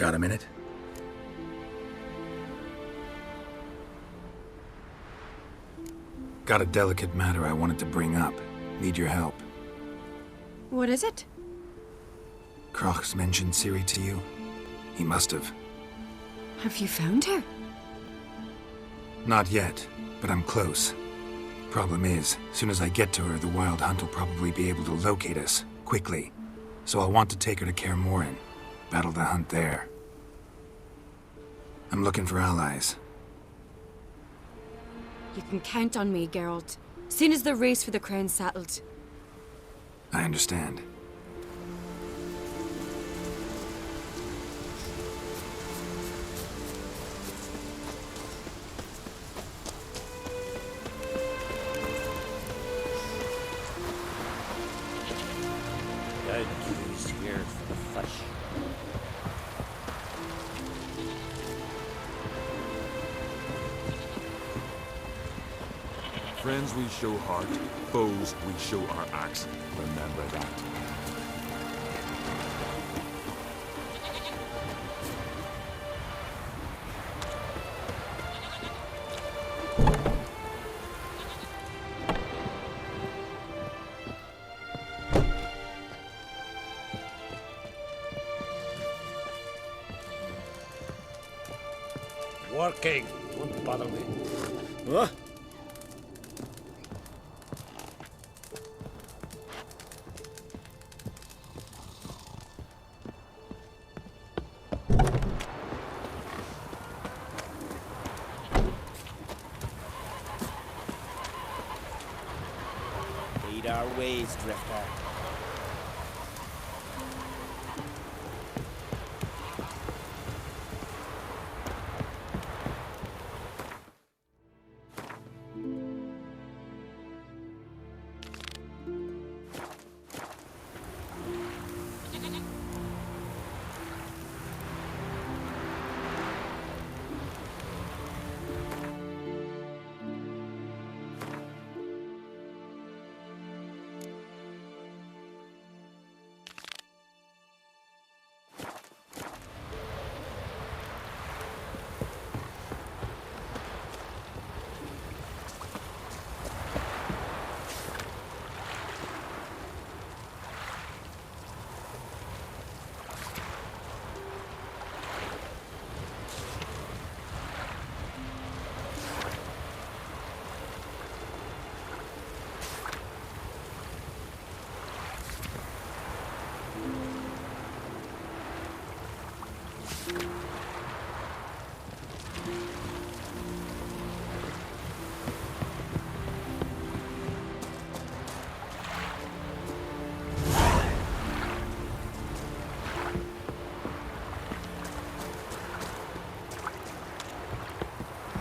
Got a minute? Got a delicate matter I wanted to bring up. Need your help. What is it? Kroch's mentioned Ciri to you? He must have. Have you found her? Not yet, but I'm close. Problem is, soon as I get to her, the Wild Hunt will probably be able to locate us, quickly. So I'll want to take her to Kaer Morhen. Battle the hunt there. I'm looking for allies. You can count on me, Geralt. Soon as the race for the crown's settled. I understand. Here for the flesh. Friends we show heart, foes we show our axe. Remember that. Working won't bother me. Huh? Lead our ways, Drifter.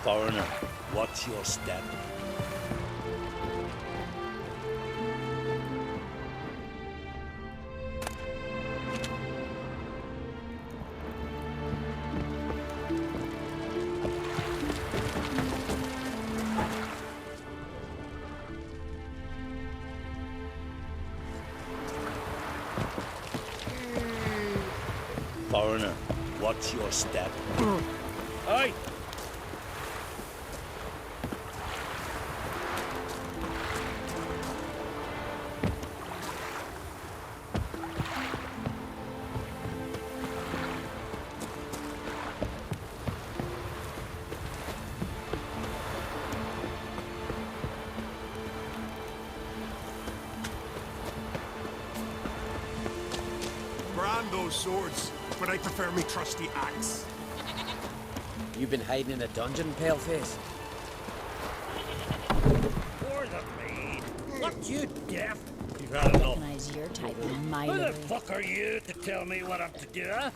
Foreigner, watch your step. Foreigner, watch your step. Aye! Brand those swords, but I prefer me trusty axe. You've been hiding in a dungeon, paleface? For the maid! What, you deaf? You've had enough. Recognize your type in my Who the livery. fuck are you to tell me what I'm to do, huh?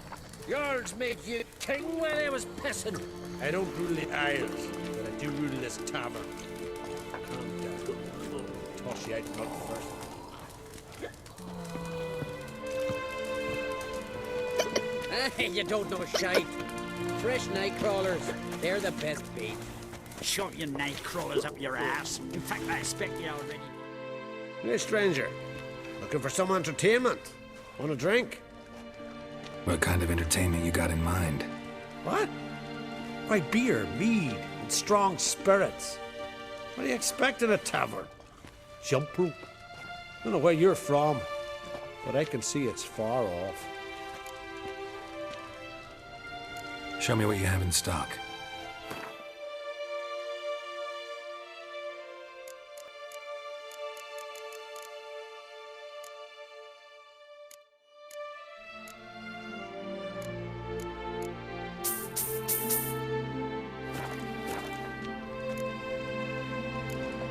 Yours made you king when I was pissing. I don't rule the Isles, but I do rule this tavern. Calm down. I'll toss you out front first. You don't know shite. Fresh night crawlers, they're the best bait. Shove your night crawlers up your ass. In fact, I expect you already. Hey, stranger. Looking for some entertainment? Want a drink? What kind of entertainment you got in mind? What? Why, beer, mead, and strong spirits. What do you expect in a tavern? Jump rope? I don't know where you're from, but I can see it's far off. Show me what you have in stock.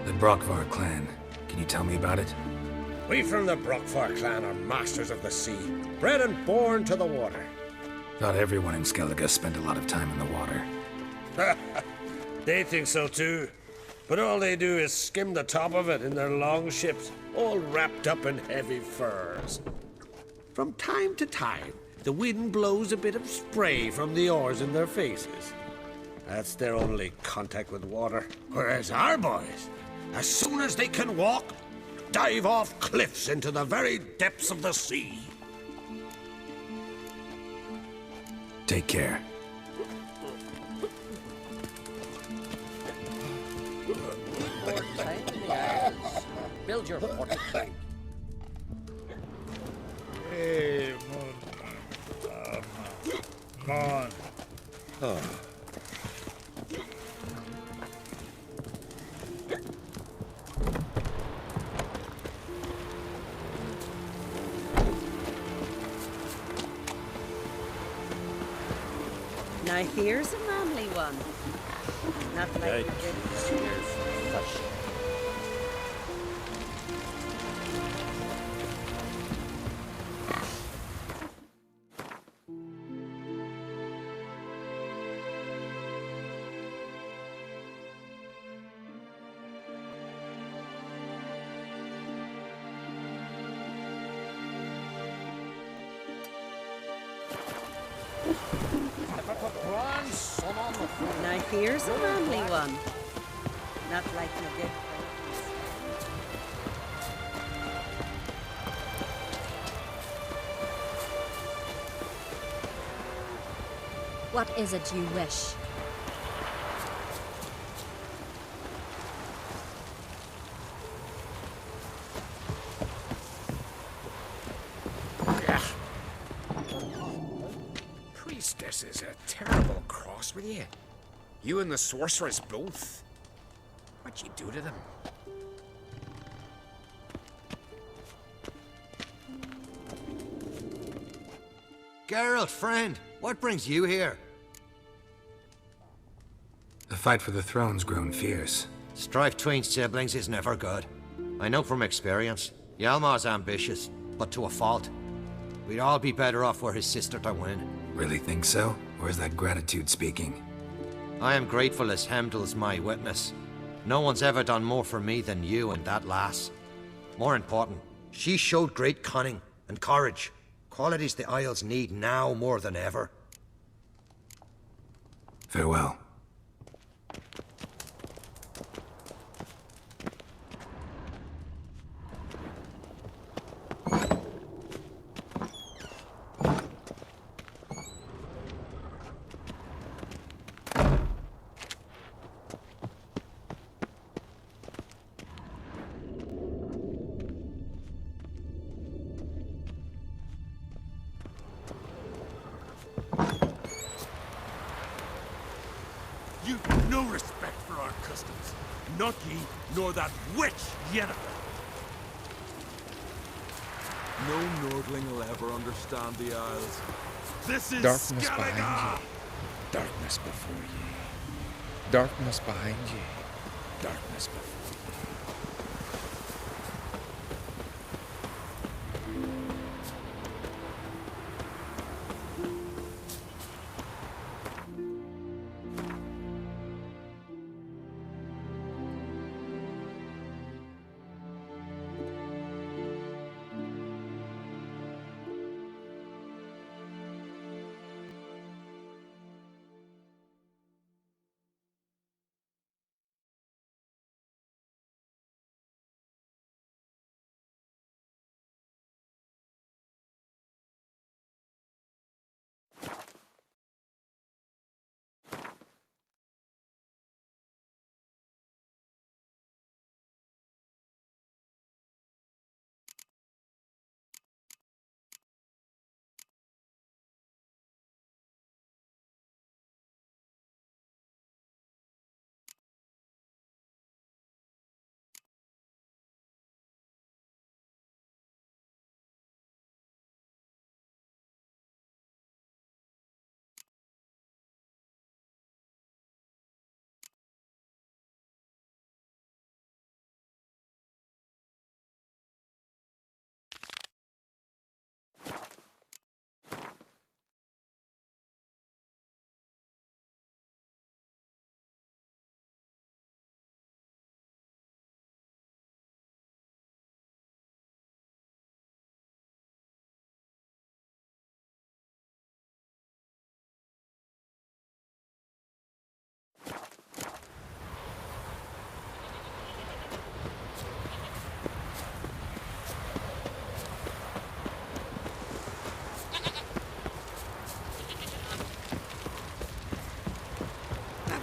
The Brockvar clan. Can you tell me about it? We from the Brockvar clan are masters of the sea, bred and born to the water. Thought everyone in Skellige spent a lot of time in the water. They think so too, but all they do is skim the top of it in their long ships, all wrapped up in heavy furs. From time to time, the wind blows a bit of spray from the oars in their faces. That's their only contact with water. Whereas our boys, as soon as they can walk, dive off cliffs into the very depths of the sea. Take care. Build your fort. Hey, Mon. Now here's a manly one. Not like a good fish. Now here's a manly one. Not like a good What is it you wish? Priestess is a terrible cross with you. You and the sorceress both. What'd you do to them? Geralt, friend, what brings you here? The fight for the throne's grown fierce. Strife between siblings is never good. I know from experience. Hjalmar's ambitious, but to a fault. We'd all be better off were his sister to win. Really think so? Or is that gratitude speaking? I am grateful as Hemdall's my witness. No one's ever done more for me than you and that lass. More important, she showed great cunning and courage. Qualities the Isles need now more than ever. Farewell. You've no respect for our customs. Not ye, nor that witch Yennefer. No Nordling will ever understand the Isles. This is Darkness Skellige! behind ye. Darkness before ye. Darkness behind ye. Darkness before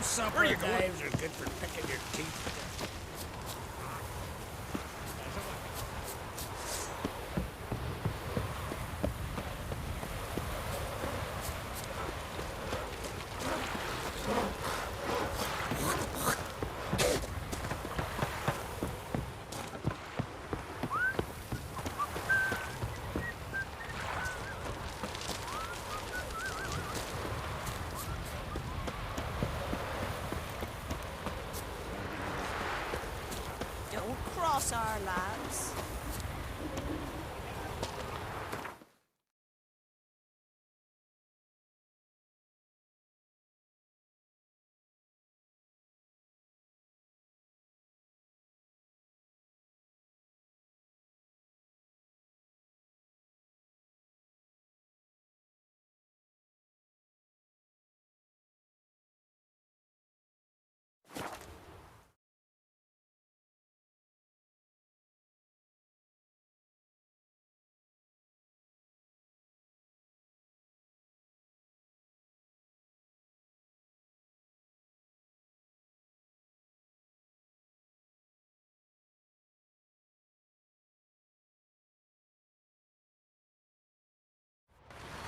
supper knives are good for picking your teeth. Don't cross our lads.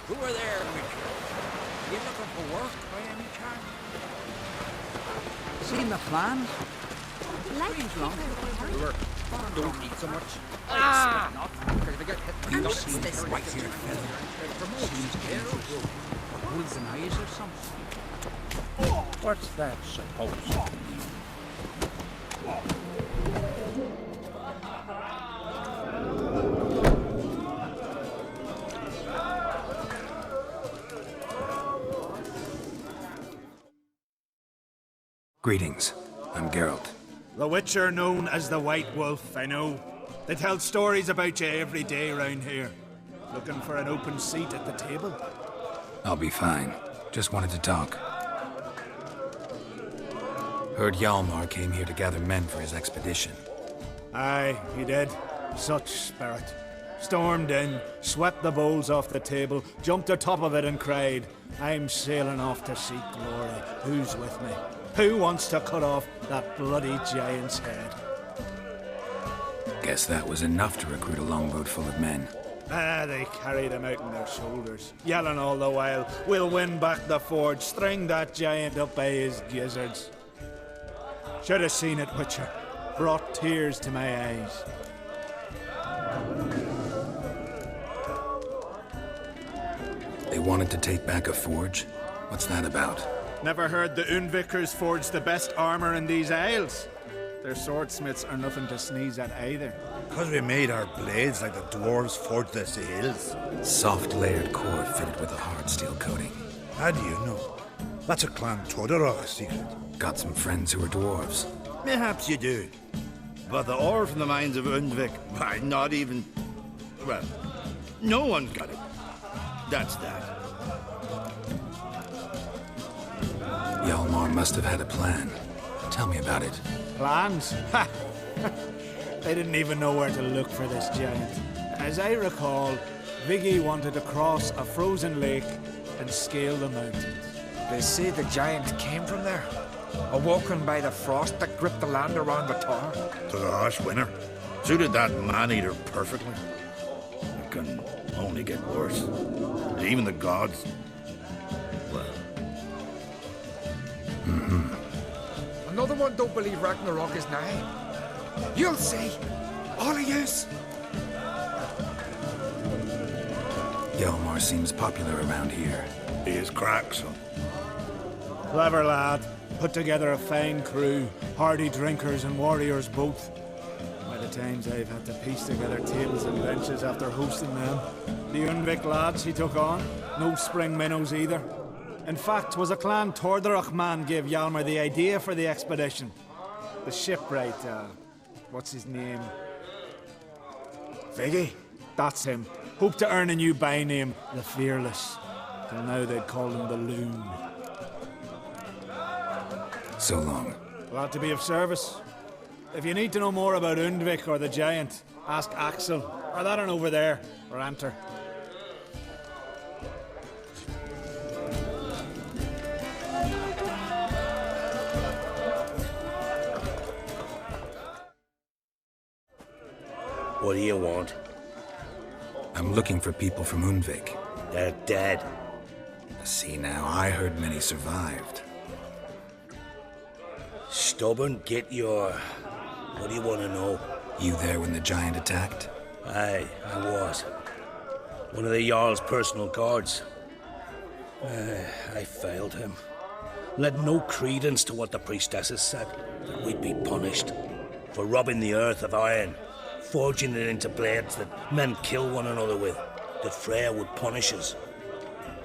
Who are there, Richard? You looking for work by any chance? Seen the plans? Like Don't eat so much. Ah! Because if I get hit by And dust, what's this right here, holes and eyes or something. What's that supposed? Greetings. I'm Geralt. The Witcher known as the White Wolf, I know. They tell stories about you every day around here. Looking for an open seat at the table? I'll be fine. Just wanted to talk. Heard Hjalmar came here to gather men for his expedition. Aye, he did. Such spirit. Stormed in, swept the bowls off the table, jumped atop of it and cried, "I'm sailing off to seek glory. Who's with me? Who wants to cut off that bloody giant's head?" Guess that was enough to recruit a longboat full of men. They carried him out on their shoulders, yelling all the while, "We'll win back the forge, string that giant up by his gizzards." Should have seen it, Witcher. Brought tears to my eyes. They wanted to take back a forge? What's that about? Never heard the Unvikers forge the best armor in these isles? Their swordsmiths are nothing to sneeze at either. Because we made our blades like the dwarves forged their sails. Soft layered core fitted with a hard steel coating. How do you know? That's a Clan Todorok secret. Got some friends who are dwarves. Perhaps you do. But the ore from the mines of Undvik, why, not even... Well, no one's got it. That's that. Hjalmar must have had a plan. Tell me about it. Plans? Ha! They didn't even know where to look for this giant. As I recall, Viggy wanted to cross a frozen lake and scale the mountains. They say the giant came from there, awoken by the frost that gripped the land around the tower. To the harsh winter. Suited that man-eater perfectly. It can only get worse. And even the gods... Well... Another one don't believe Ragnarok is nigh. You'll see. All of yous. Hjalmar seems popular around here. He is crack, son. Clever lad. Put together a fine crew. Hardy drinkers and warriors both. By the times I've had to piece together tables and benches after hosting them. The Unvik lads he took on. No spring minnows either. In fact, was a Clan Tordorok man gave Hjalmar the idea for the expedition. The shipwright, what's his name? Viggy? That's him. Hoped to earn a new by-name, the Fearless. Till now they'd call him the Loon. So long. Glad to be of service. If you need to know more about Undvik or the Giant, ask Axel, or that one over there, or Anter. What do you want? I'm looking for people from Undvik. They're dead. See now, I heard many survived. Stubborn, get your... What do you want to know? You there when the giant attacked? Aye, I was. One of the Jarl's personal guards. I failed him. Led no credence to what the priestesses said, that we'd be punished for robbing the earth of iron, forging it into blades that men kill one another with, that Freya would punish us.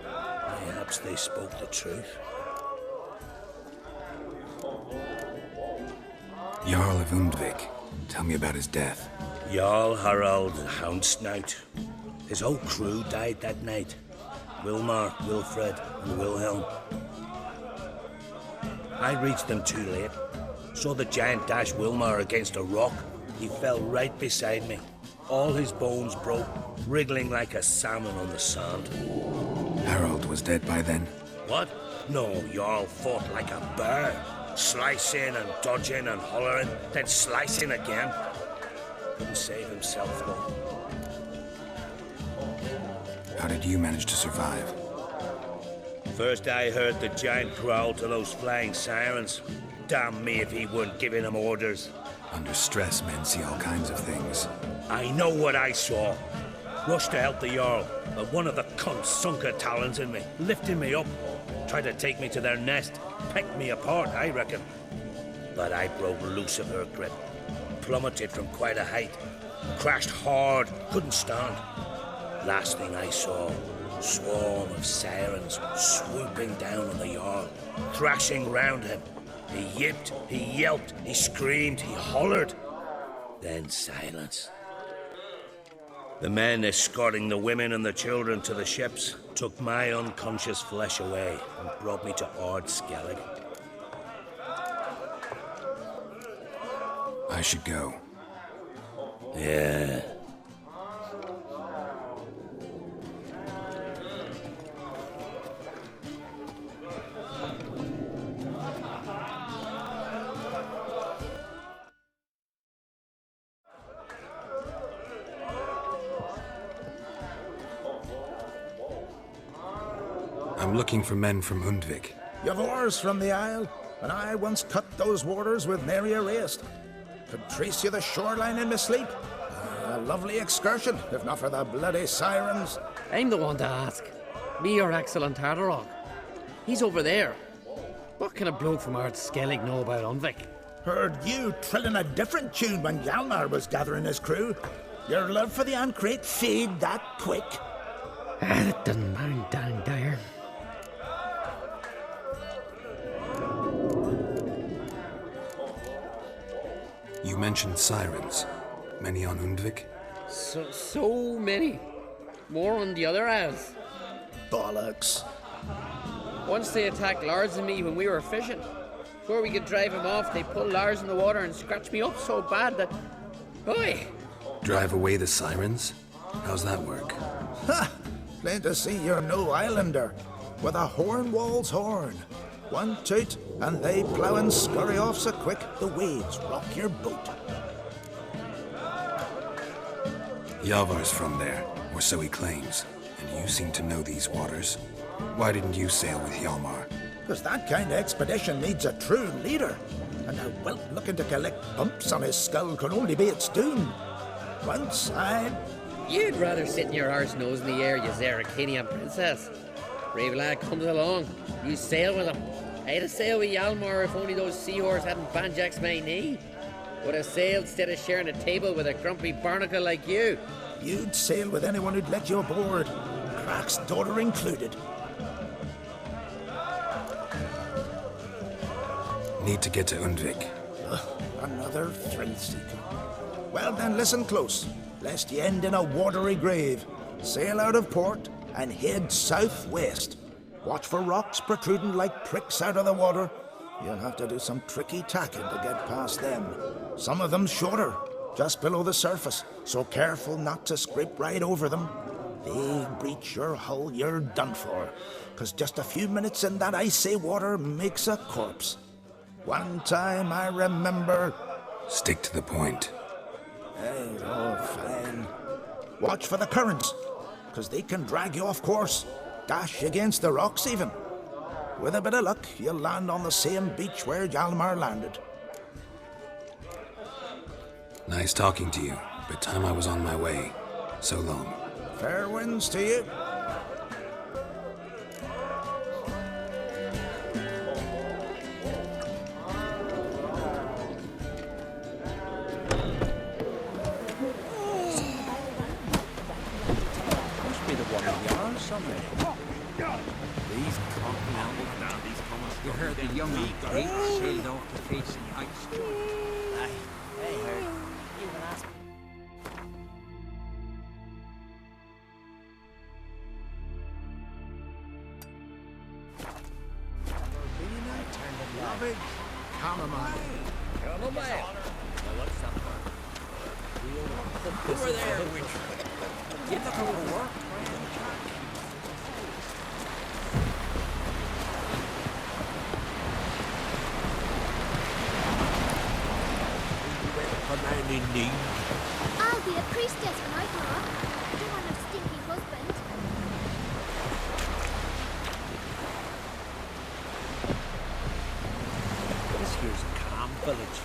Perhaps they spoke the truth. Jarl of Undvik. Tell me about his death. Jarl Harald Houndsnout. His whole crew died that night. Wilmar, Wilfred, and Wilhelm. I reached them too late. Saw the giant dash Wilmar against a rock. He fell right beside me. All his bones broke, wriggling like a salmon on the sand. Harold was dead by then? What? No, Jarl fought like a bear. Slicing and dodging and hollering, then slicing again. Couldn't save himself, though. How did you manage to survive? First I heard the giant growl to those flying sirens. Damn me if he weren't giving them orders. Under stress, men see all kinds of things. I know what I saw. Rushed to help the Jarl, but one of the cunts sunk her talons in me, lifting me up. Tried to take me to their nest. Pecked me apart, I reckon. But I broke loose of her grip. Plummeted from quite a height. Crashed hard, couldn't stand. Last thing I saw, swarm of sirens swooping down on the Jarl, thrashing round him. He yipped, he yelped, he screamed, he hollered. Then silence. The men escorting the women and the children to the ships took my unconscious flesh away and brought me to Ard Skellig. I should go. Yeah. I'm looking for men from Undvik. You've oars from the Isle, and I once cut those waters with nary a race. Could trace you the shoreline in my sleep. A lovely excursion, if not for the bloody sirens. I'm the one to ask. Me or Axel and Tartarok. He's over there. What can a bloke from Ard Skellig know about Undvik? Heard you trilling a different tune when Hjalmar was gathering his crew. Your love for the Ancrate fade that quick. That doesn't mind dang dire. You mentioned sirens. Many on Undvik? So many. More on the other isles. Bollocks. Once they attacked Lars and me when we were fishing. Before we could drive him off, they pulled Lars in the water and scratched me up so bad that... Oi! Drive away the sirens? How's that work? Ha! Plain to see you're no islander. With a horn wall's horn. One toot, and they plough and scurry off so quick the waves rock your boat. Yavar's from there, or so he claims. And you seem to know these waters. Why didn't you sail with Hjalmar? Because that kind of expedition needs a true leader. And a whelp looking to collect bumps on his skull could only be its doom. Once I'd... You'd rather sit in your arse nose in the air, you Zaracanian princess. Brave lad comes along. You sail with him. I'd have sailed with Hjalmar if only those seahorse hadn't banjaxed my knee. Would have sailed instead of sharing a table with a grumpy barnacle like you. You'd sail with anyone who'd let you aboard. Crack's daughter included. Need to get to Undvik. Another thrill-seeker. Well then, listen close, lest ye end in a watery grave. Sail out of port and head southwest. Watch for rocks protruding like pricks out of the water. You'll have to do some tricky tacking to get past them. Some of them shorter, just below the surface, so careful not to scrape right over them. They breach your hull, you're done for, 'cause just a few minutes in that icy water makes a corpse. One time I remember... Stick to the point. Oh, fine. Watch for the currents, because they can drag you off course, dash against the rocks even. With a bit of luck, you'll land on the same beach where Jalmar landed. Nice talking to you, but time I was on my way. So long. Fair winds to you. Must be the one in yarn somewhere. These continental dandies coming. You heard the young Kate sailed off to face the ice. Hey, heard. You can ask. Lovage, chamomile. Chamomile. Now what's that for? Over there. Get the whole work. Commanding need. I'll be a priestess when I grow up. I don't want a stinky husband. This here's a calm village.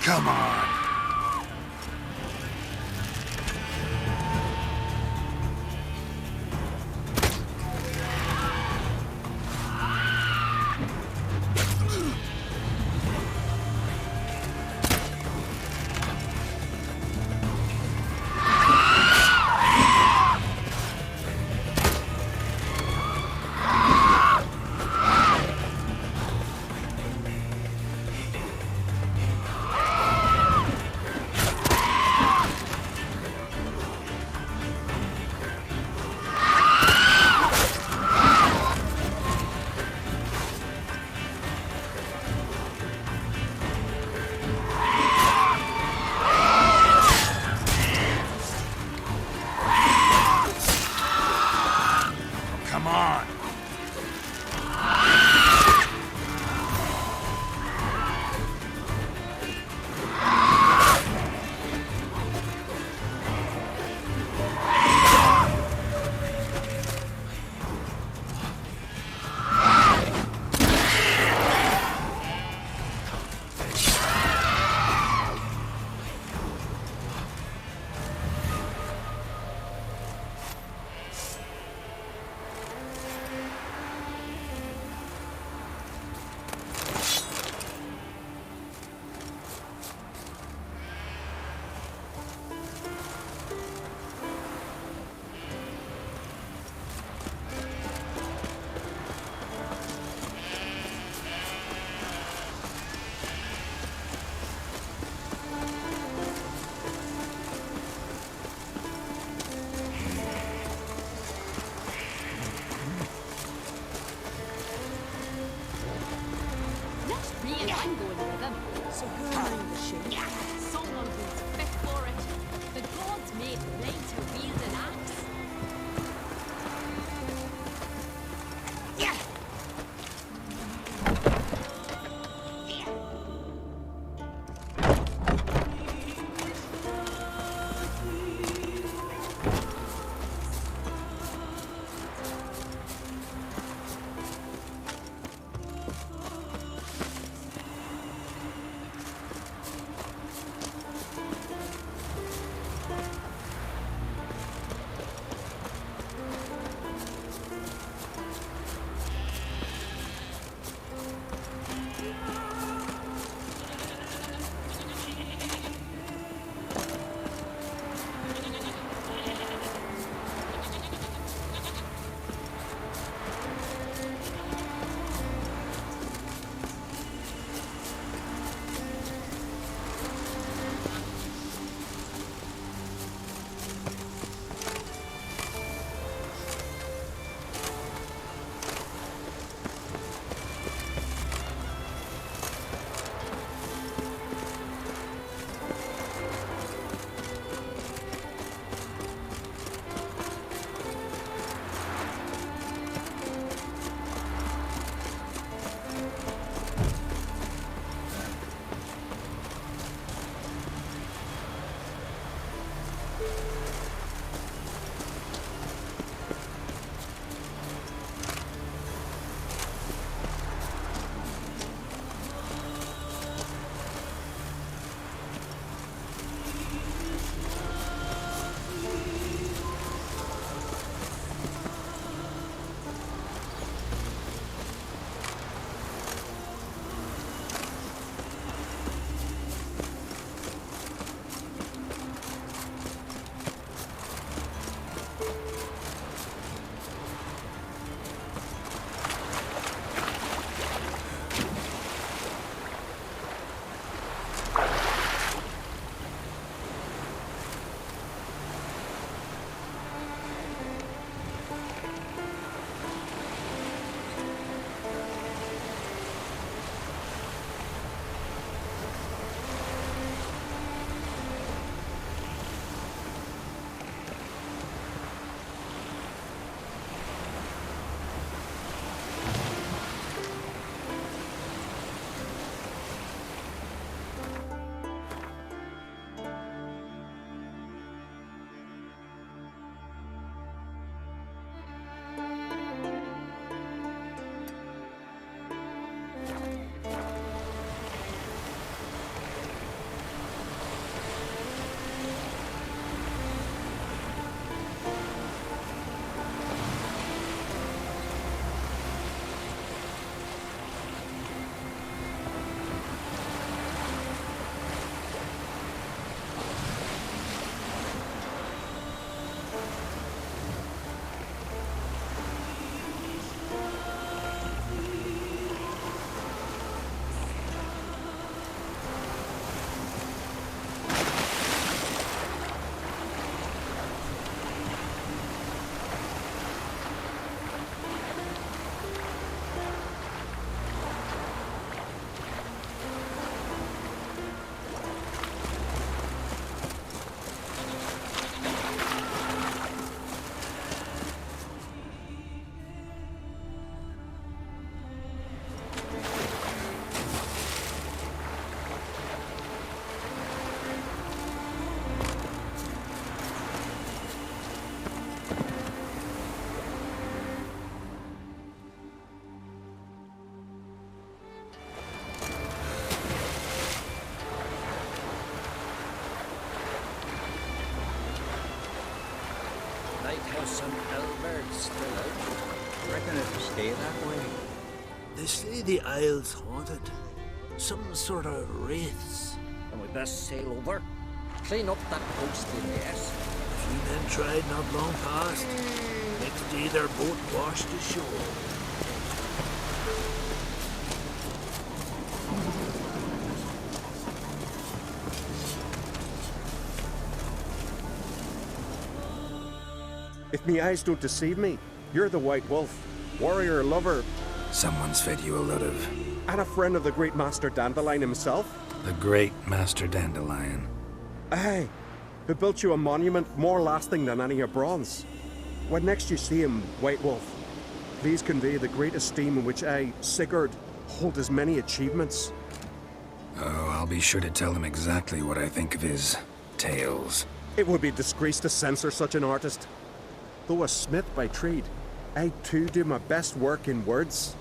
Come on. Cousin Albert's still out. Reckon it'll stay that way. They say the Isle's haunted. Some sort of wraiths. And we best sail over. Clean up that ghostly mess. A few men tried not long past. Next day their boat washed ashore. If me eyes don't deceive me, you're the White Wolf, warrior, lover. Someone's fed you a lot of... And a friend of the great Master Dandelion himself. The great Master Dandelion. Aye, who built you a monument more lasting than any of bronze. When next you see him, White Wolf, please convey the great esteem in which I, Sigurd, hold his many achievements. Oh, I'll be sure to tell him exactly what I think of his tales. It would be disgrace to censor such an artist. Though a smith by trade, I too do my best work in words.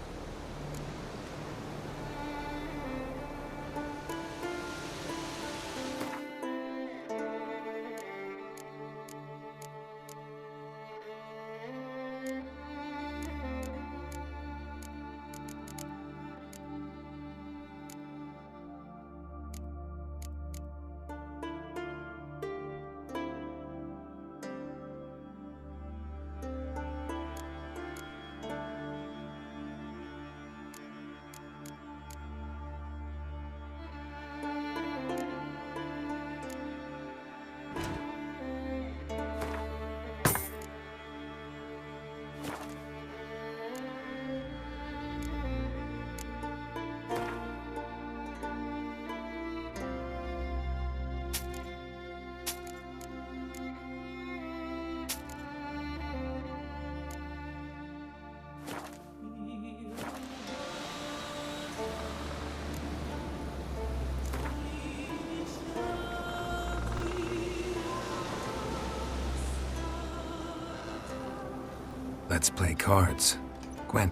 Let's play cards. Gwen.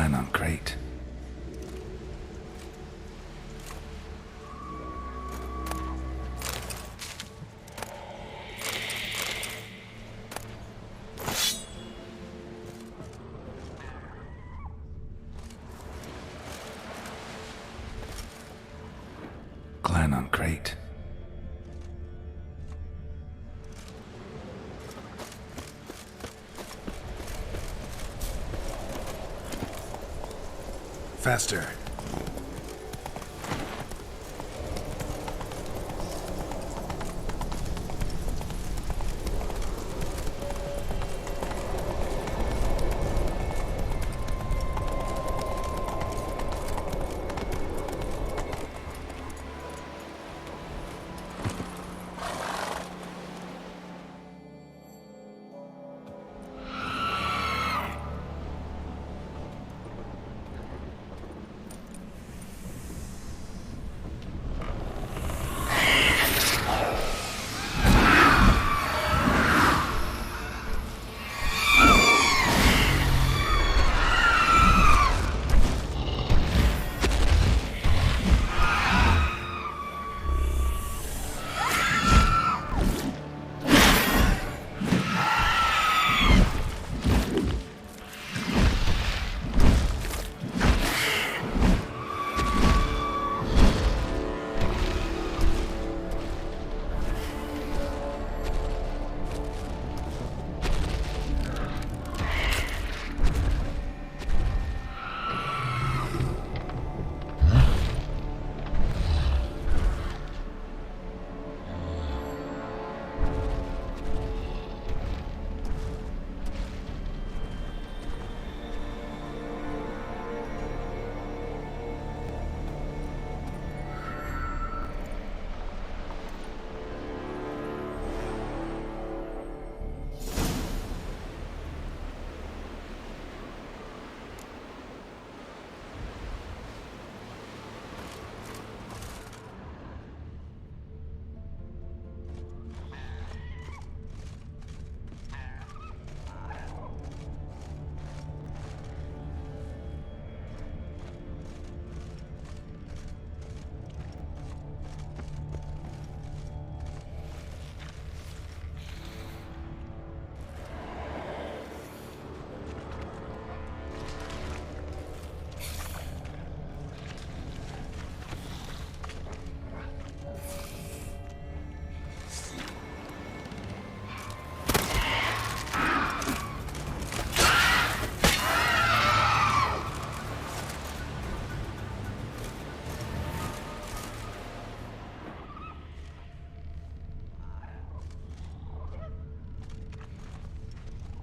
Clan on Crate. Clan on Crate. Faster.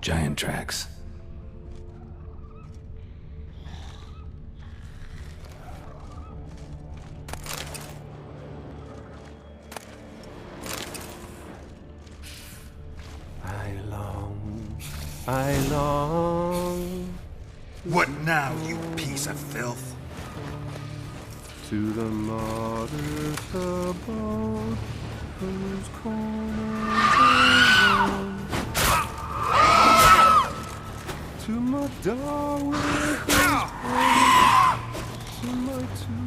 Giant tracks. I long. What now, you piece of filth? To the martyrs above, whose corners are round. To my darling, to my two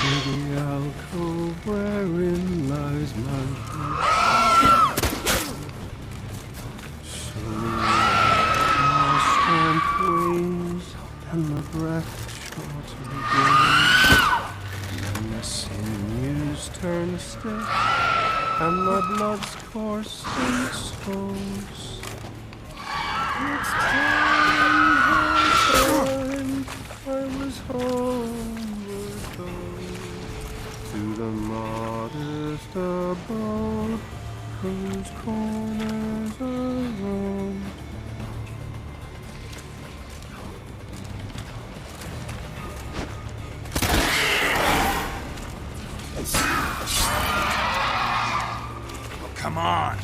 to the alcove wherein lies my heart. So my strength wanes and my breath short again, and the sinews turn stiff and my blood's coursing slows. It's time I was homeward bound to the modest abode whose corners are round. Come on.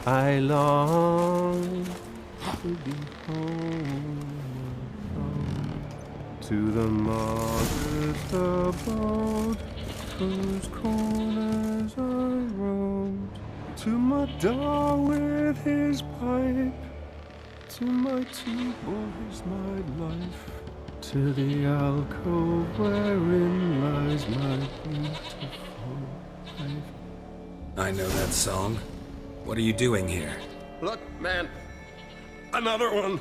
I long to be home, to the modest abode whose corners I roamed, to my dog with his pipe, to my two boys, my life, to the alcove wherein lies my beautiful wife. I know that song. What are you doing here? Look, man. Another one.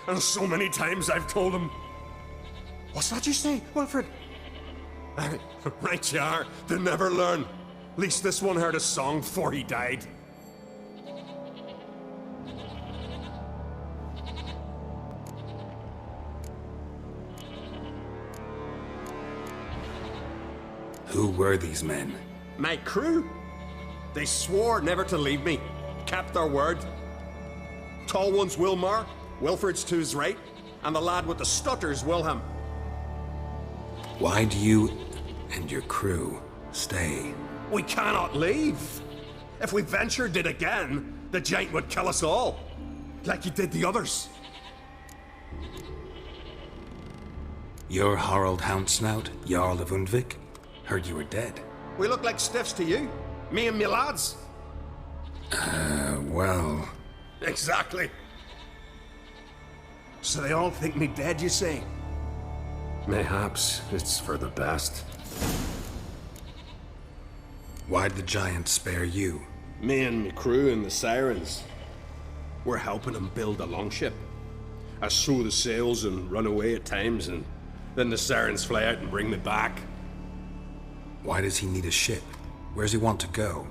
And so many times I've told him. What's that you say, Wilfred? Right you are. They never learn. At least this one heard a song before he died. Who were these men? My crew. They swore never to leave me. Kept their word. Tall one's Wilmar, Wilfred's to his right, and the lad with the stutter's Wilhelm. Why do you and your crew stay? We cannot leave. If we ventured it again, the giant would kill us all, like he did the others. You're Harald Houndsnout, Jarl of Undvik? Heard you were dead. We look like stiffs to you. Me and me lads. Well... Exactly. So they all think me dead, you say? Mayhaps it's for the best. Why'd the giant spare you? Me and me crew and the sirens. We're helping him build a longship. I sew the sails and run away at times, and then the sirens fly out and bring me back. Why does he need a ship? Where's he want to go?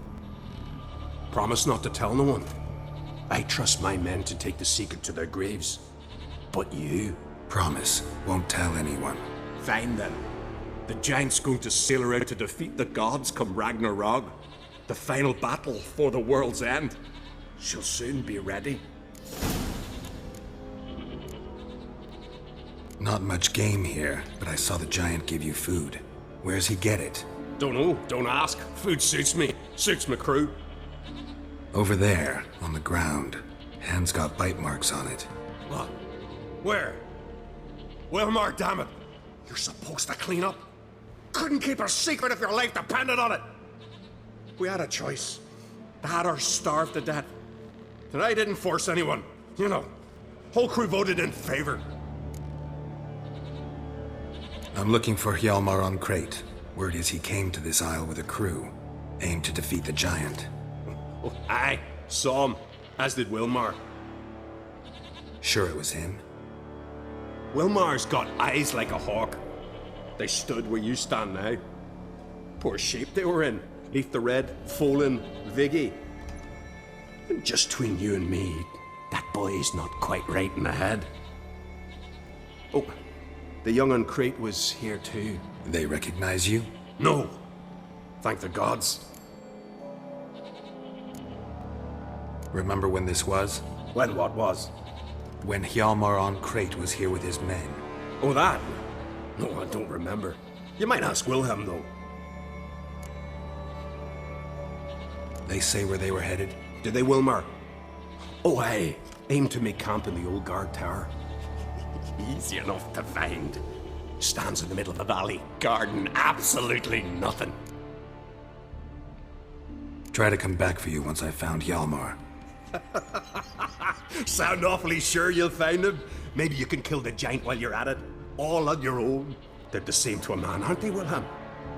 Promise not to tell no one. I trust my men to take the secret to their graves. But you? Promise, won't tell anyone. Fine then. The giant's going to sail out to defeat the gods come Ragnarok. The final battle for the world's end. She'll soon be ready. Not much game here, but I saw the giant give you food. Where's he get it? Don't know, don't ask. Food suits me, suits my crew. Over there, on the ground. Hand's got bite marks on it. What? Where? Wilmar, damn it! You're supposed to clean up. Couldn't keep a secret if your life depended on it. We had a choice. That or starve to death. And I didn't force anyone. You know, whole crew voted in favor. I'm looking for Hjalmar on Crate. Word is he came to this isle with a crew, aimed to defeat the giant. Oh, aye, saw him, as did Wilmar. Sure it was him? Wilmar's got eyes like a hawk. They stood where you stand now. Poor shape they were in. Leaf the Red, Folin, Viggy. And just between you and me, that boy's not quite right in the head. Oh, the young on Crate was here too. They recognize you? No. Thank the gods. Remember when this was? When what was? When Hjalmar on Crate was here with his men. Oh, that? No, I don't remember. You might ask Wilhelm, though. They say where they were headed? Did they, Wilmar? Oh, aye. Aim to make camp in the old guard tower. Easy enough to find. Stands in the middle of the valley. Garden absolutely nothing. Try to come back for you once I've found Hjalmar. Sound awfully sure you'll find him? Maybe you can kill the giant while you're at it. All on your own. They're the same to a man, aren't they, Wilhelm?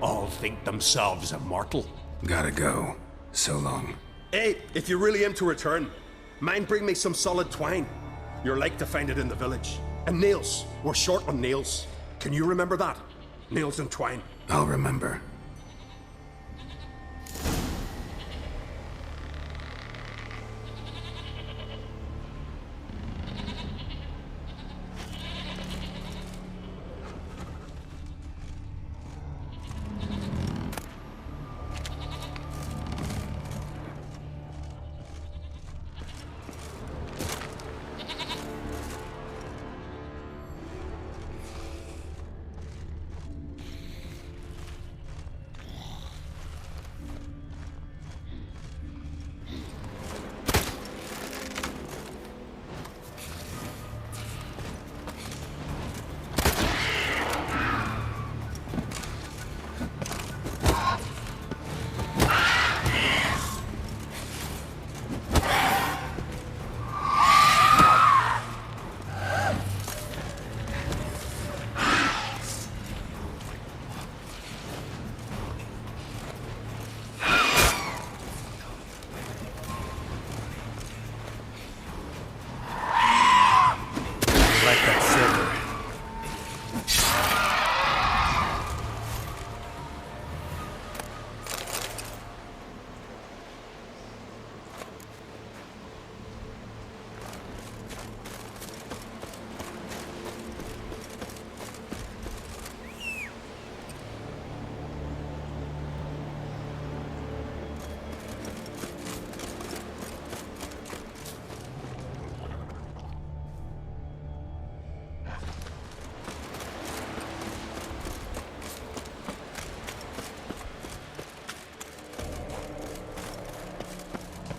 All think themselves immortal. Gotta go. So long. Hey, if you really aim to return, mind bring me some solid twine. You're like to find it in the village. And nails. We're short on nails. Can you remember that? Nails and twine. I'll remember.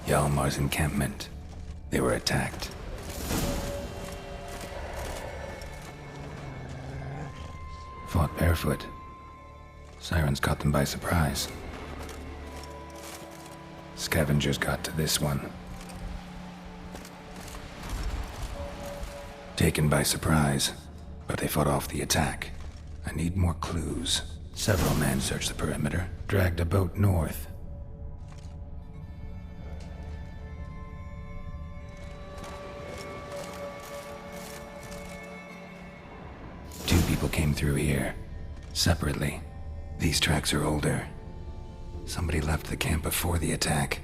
Jalmar's encampment. They were attacked. Fought barefoot. Sirens caught them by surprise. Scavengers got to this one. Taken by surprise, but they fought off the attack. I need more clues. Several men searched the perimeter, dragged a boat north. Two people came through here, separately. These tracks are older. Somebody left the camp before the attack.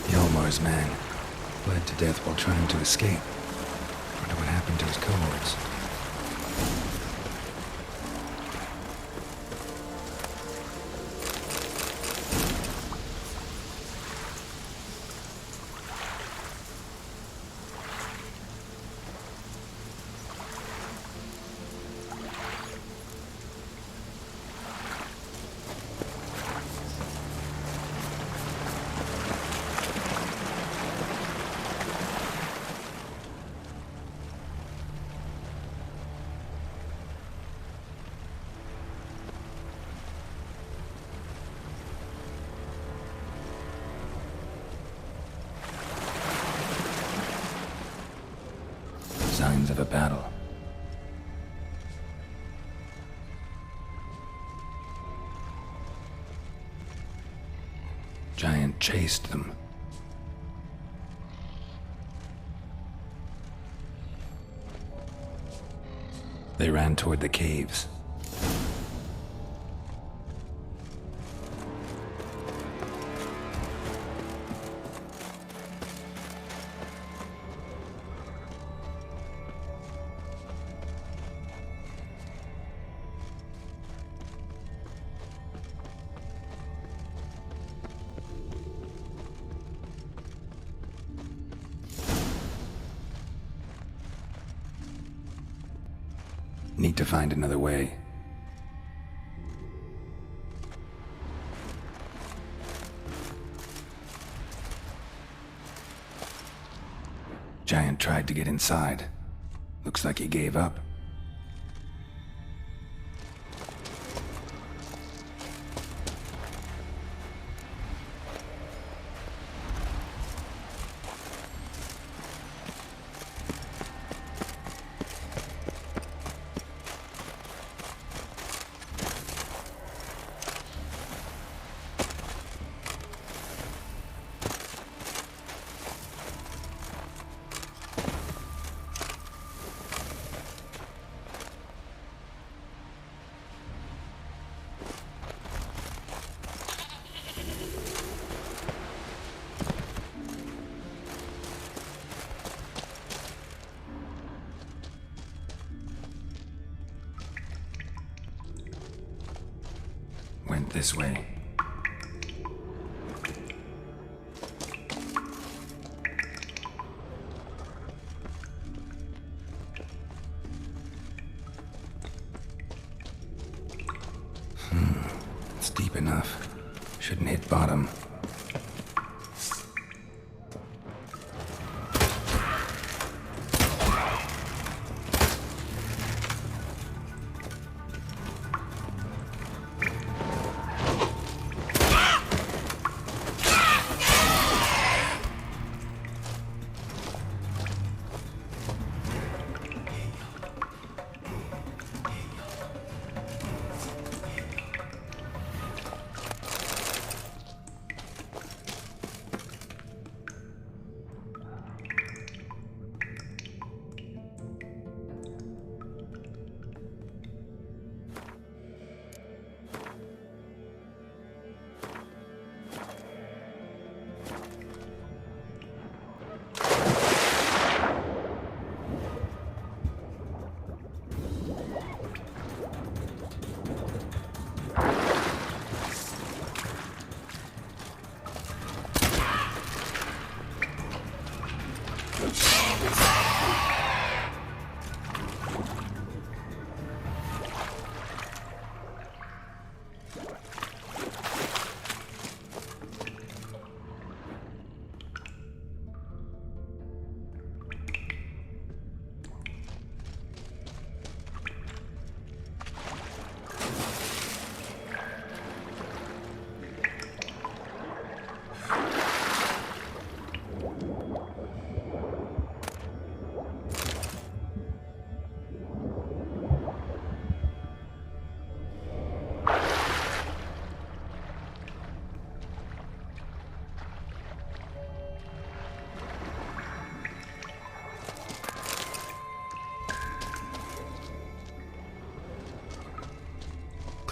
Jalmar's man bled to death while trying to escape. Wonder what happened to his cohorts. Signs of a battle. Giant chased them. They ran toward the caves. Need to find another way. Giant tried to get inside. Looks like he gave up. Went this way. It's deep enough. Shouldn't hit bottom.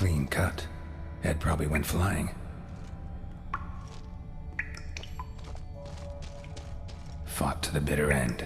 clean cut. Head probably went flying. Fought to the bitter end.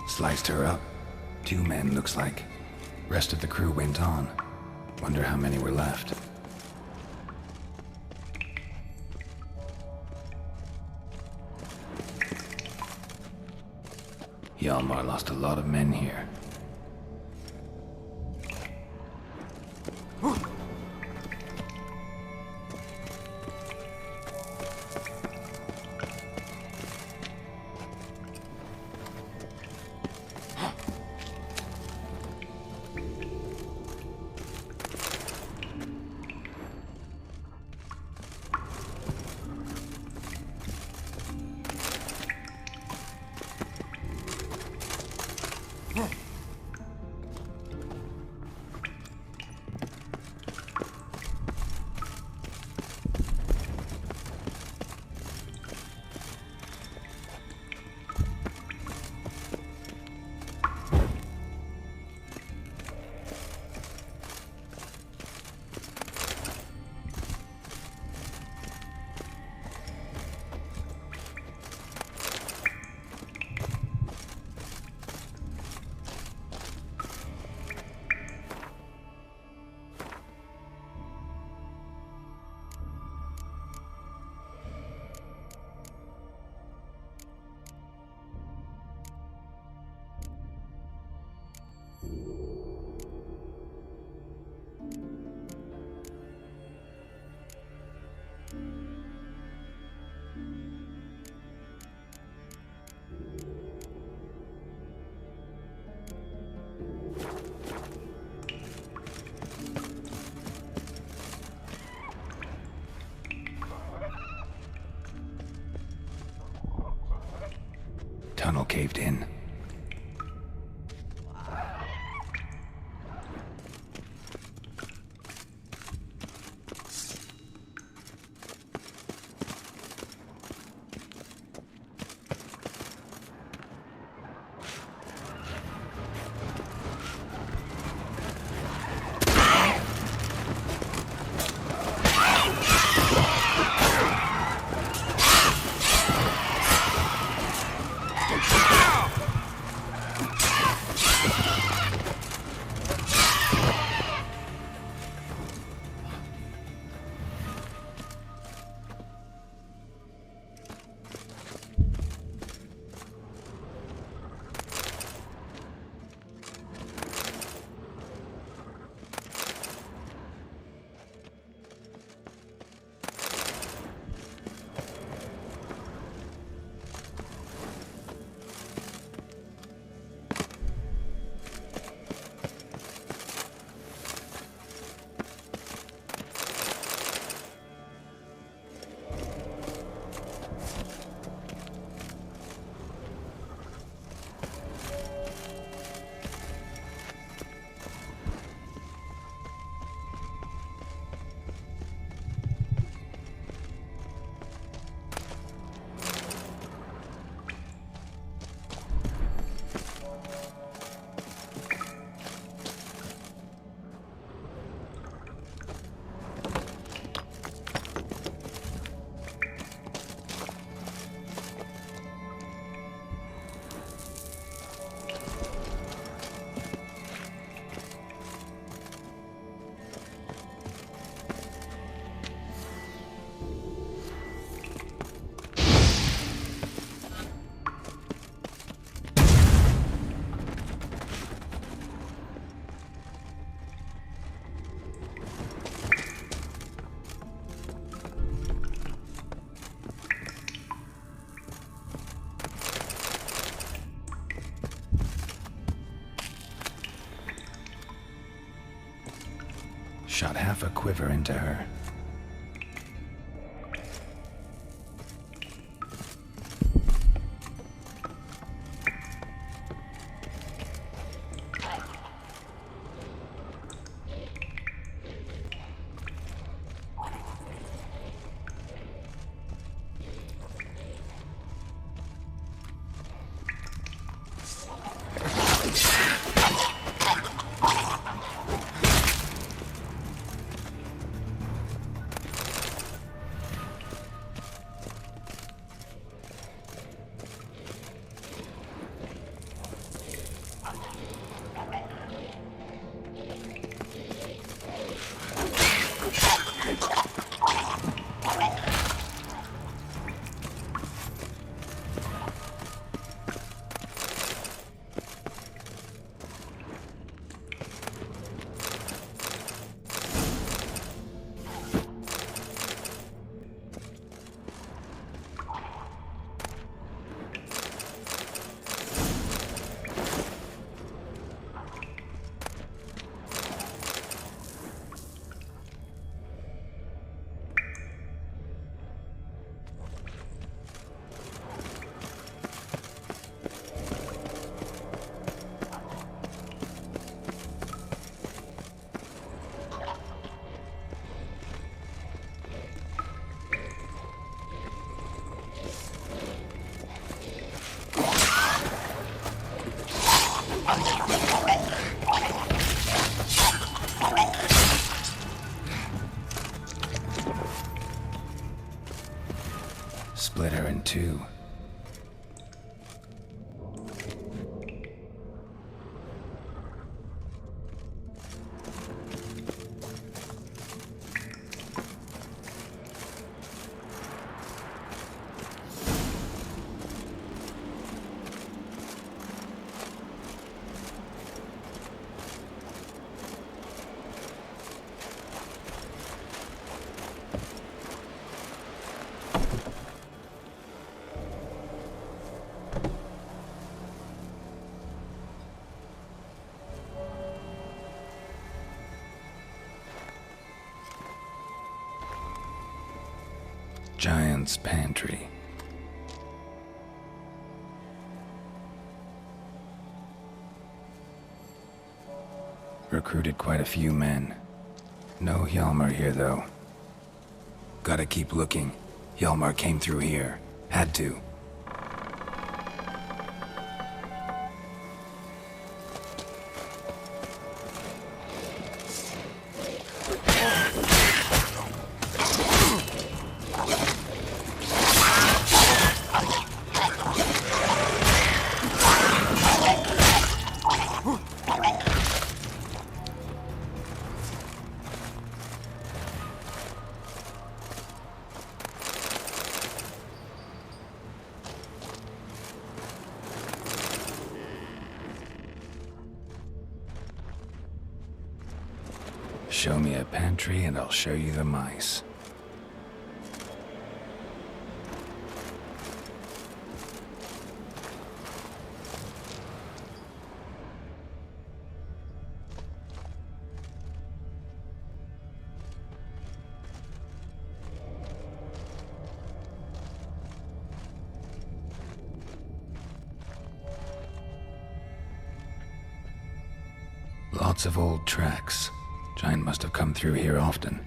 Sliced her up. 2 men, looks like. Rest of the crew went on. Wonder how many were left. Hjalmar lost a lot of men here. Tunnel caved in. Shot half a quiver into her. Split her in two. Giant's Pantry. recruited quite a few men. No Hjalmar here, though. Gotta keep looking. Hjalmar came through here. Had to. Show me a pantry and I'll show you the mice. Lots of old tracks. Giant must have come through here often.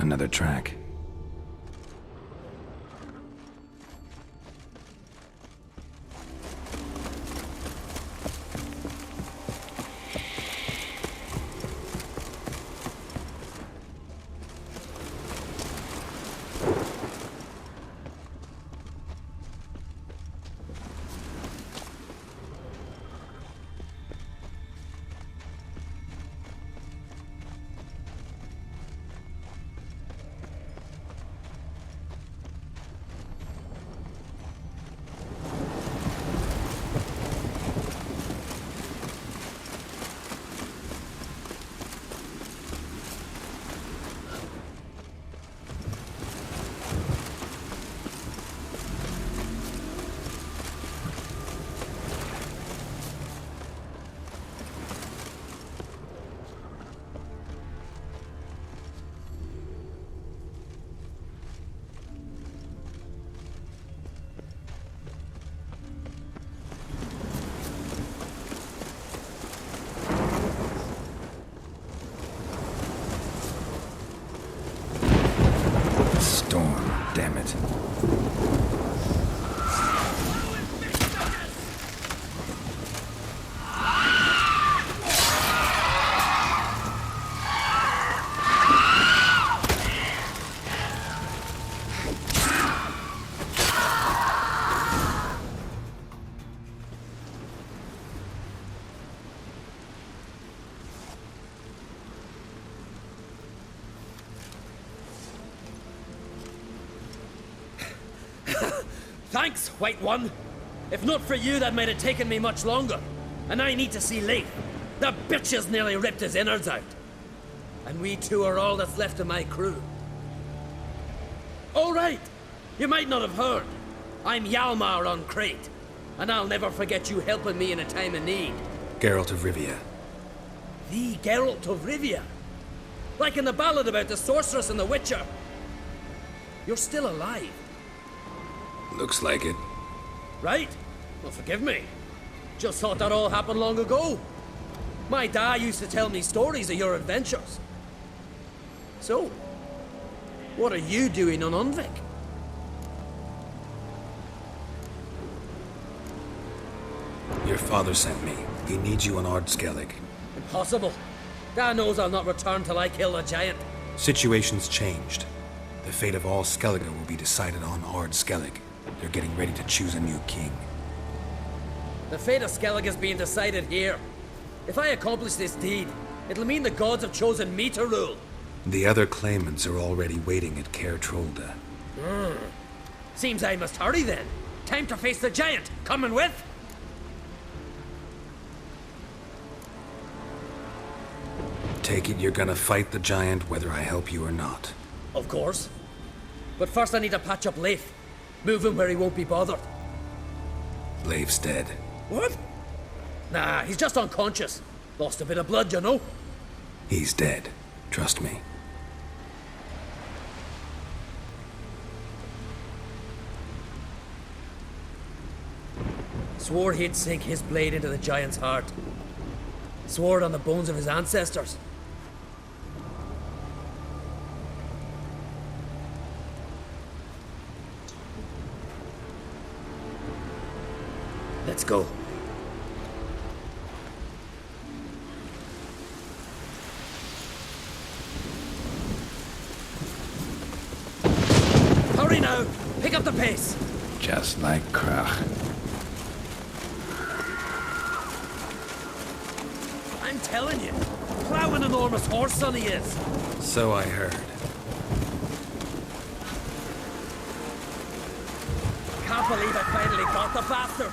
Another track. Storm, damn it. Thanks, White One. If not for you, that might have taken me much longer. And I need to see Leif. The bitch has nearly ripped his innards out. And we two are all that's left of my crew. All right. You might not have heard. I'm Hjalmar on Crete. And I'll never forget you helping me in a time of need. Geralt of Rivia. The Geralt of Rivia? Like in the ballad about the sorceress and the witcher. You're still alive. Looks like it. Right? Well, forgive me. Just thought that all happened long ago. My dad used to tell me stories of your adventures. So, what are you doing on Unvik? Your father sent me. He needs you on Ard Skellig. Impossible. Dad knows I'll not return till I kill the giant. Situation's changed. The fate of all Skellige will be decided on Ard Skellig. They're getting ready to choose a new king. The fate of Skellig is being decided here. If I accomplish this deed, it'll mean the gods have chosen me to rule. The other claimants are already waiting at Caer Trolda. Seems I must hurry then. Time to face the giant. Coming with? Take it you're gonna fight the giant whether I help you or not. Of course. But first I need to patch up Leif. Move him where he won't be bothered. Leif's dead. What? Nah, he's just unconscious. Lost a bit of blood, you know. He's dead. Trust me. Swore he'd sink his blade into the giant's heart. Swore it on the bones of his ancestors. Let's go. Hurry now! Pick up the pace! Just like Krach. I'm telling you, plow an enormous horse son he is. So I heard. Can't believe I finally got the bastard.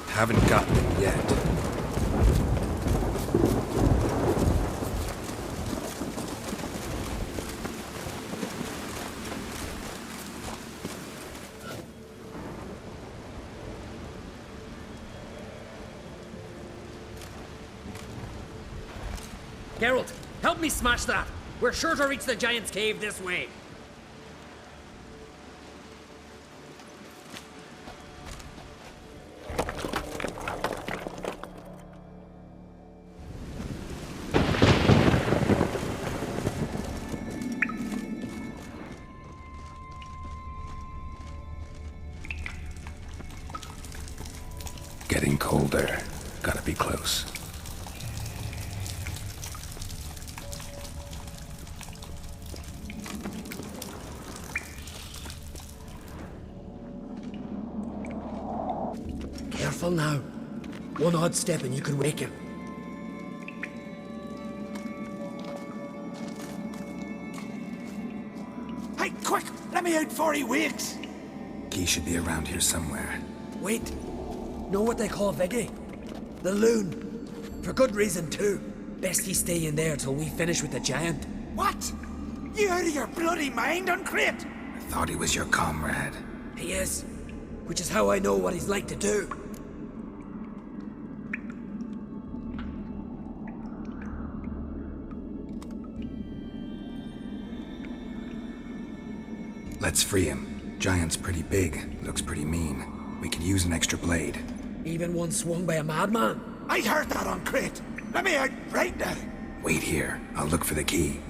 Haven't gotten it yet. Geralt, help me smash that. We're sure to reach the giant's cave this way. getting colder. Gotta be close. Careful now. One odd step and you could wake him. Hey, quick! Let me out before he wakes! Key should be around here somewhere. Wait. Know what they call Viggy? The loon. For good reason, too. Best he stay in there till we finish with the giant. What? You out of your bloody mind, Uncrate? I thought he was your comrade. He is. Which is how I know what he's like to do. Let's free him. Giant's pretty big, looks pretty mean. We could use an extra blade. Even one swung by a madman. I heard that, Uncrate. Let me out right now. Wait here. I'll look for the key.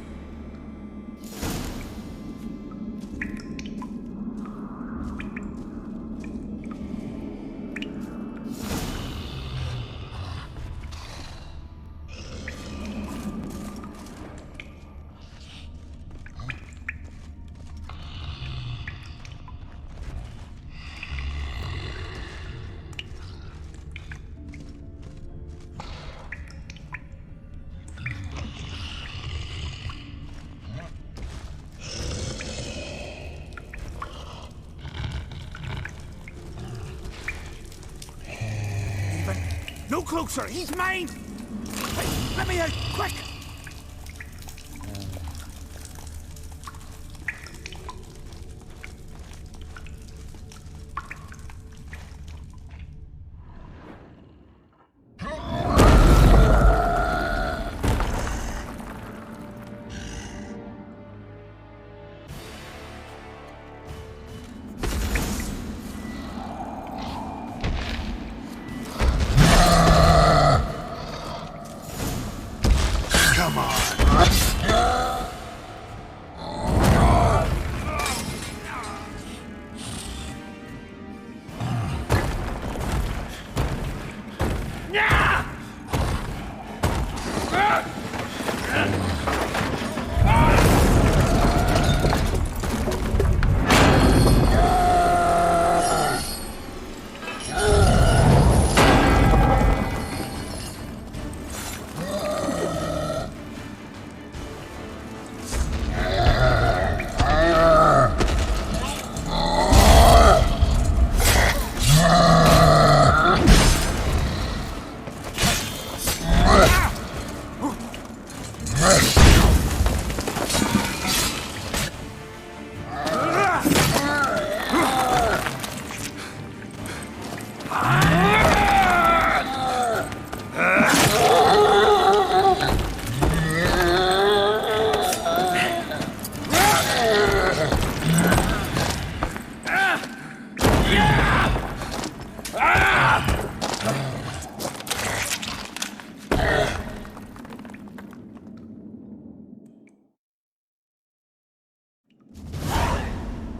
No closer, he's mine! Hey, let me out, quick!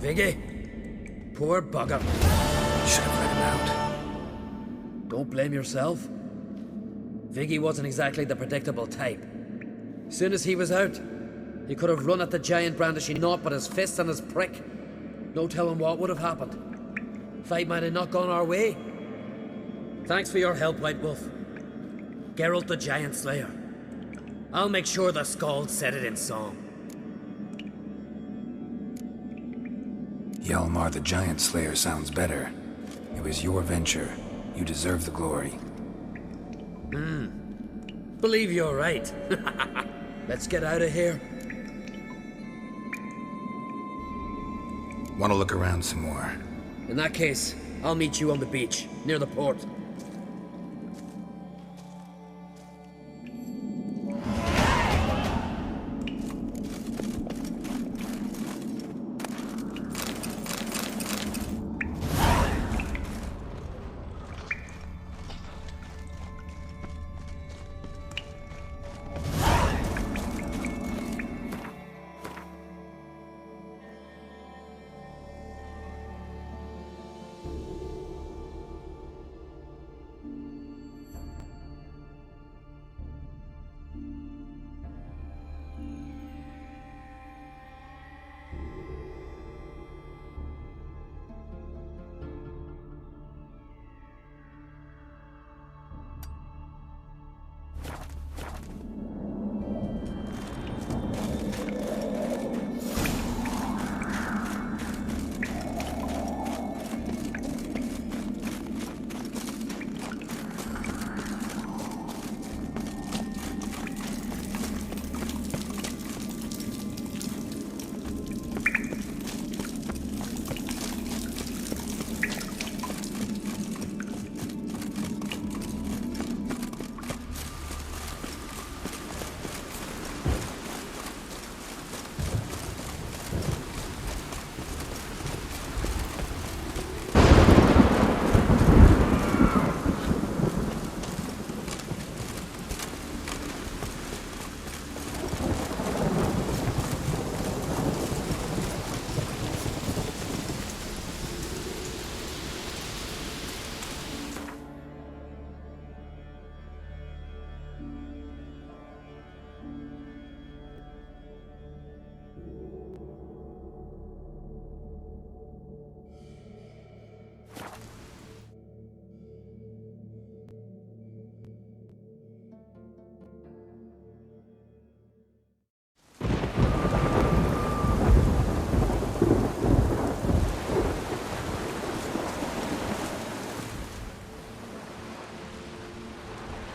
Viggy, poor bugger. Should have let him out. Don't blame yourself. Viggy wasn't exactly the predictable type. Soon as he was out, he could have run at the giant brandishing naught but his fist and his prick. No telling what would have happened. Fight might have not gone our way. Thanks for your help, White Wolf. Geralt the Giant Slayer. I'll make sure the Skald said it in song. Jalmar the Giant Slayer sounds better. It was your venture. You deserve the glory. Believe you're right. Let's get out of here. Want to look around some more? In that case, I'll meet you on the beach, near the port.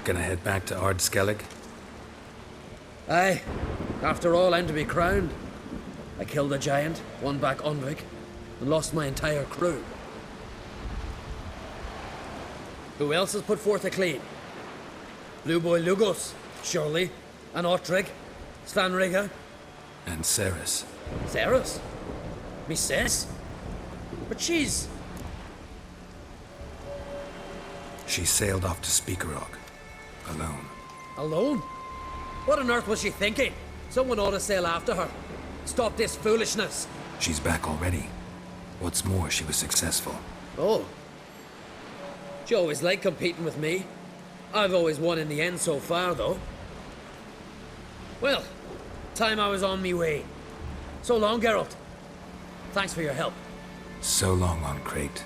gonna head back to Ardskellig? Aye. After all, I'm to be crowned. I killed a giant, won back Unvik, and lost my entire crew. Who else has put forth a claim? Blue Boy Lugos, surely, and Ottrig, Svanrigga. And Ceres. Ceres? Me sis? But she's... She sailed off to Speakerog. Alone. Alone? What on earth was she thinking? Someone ought to sail after her. Stop this foolishness. She's back already. What's more, she was successful. Oh. She always liked competing with me. I've always won in the end so far, though. Well, time I was on me way. So long, Geralt. Thanks for your help. So long on Crate.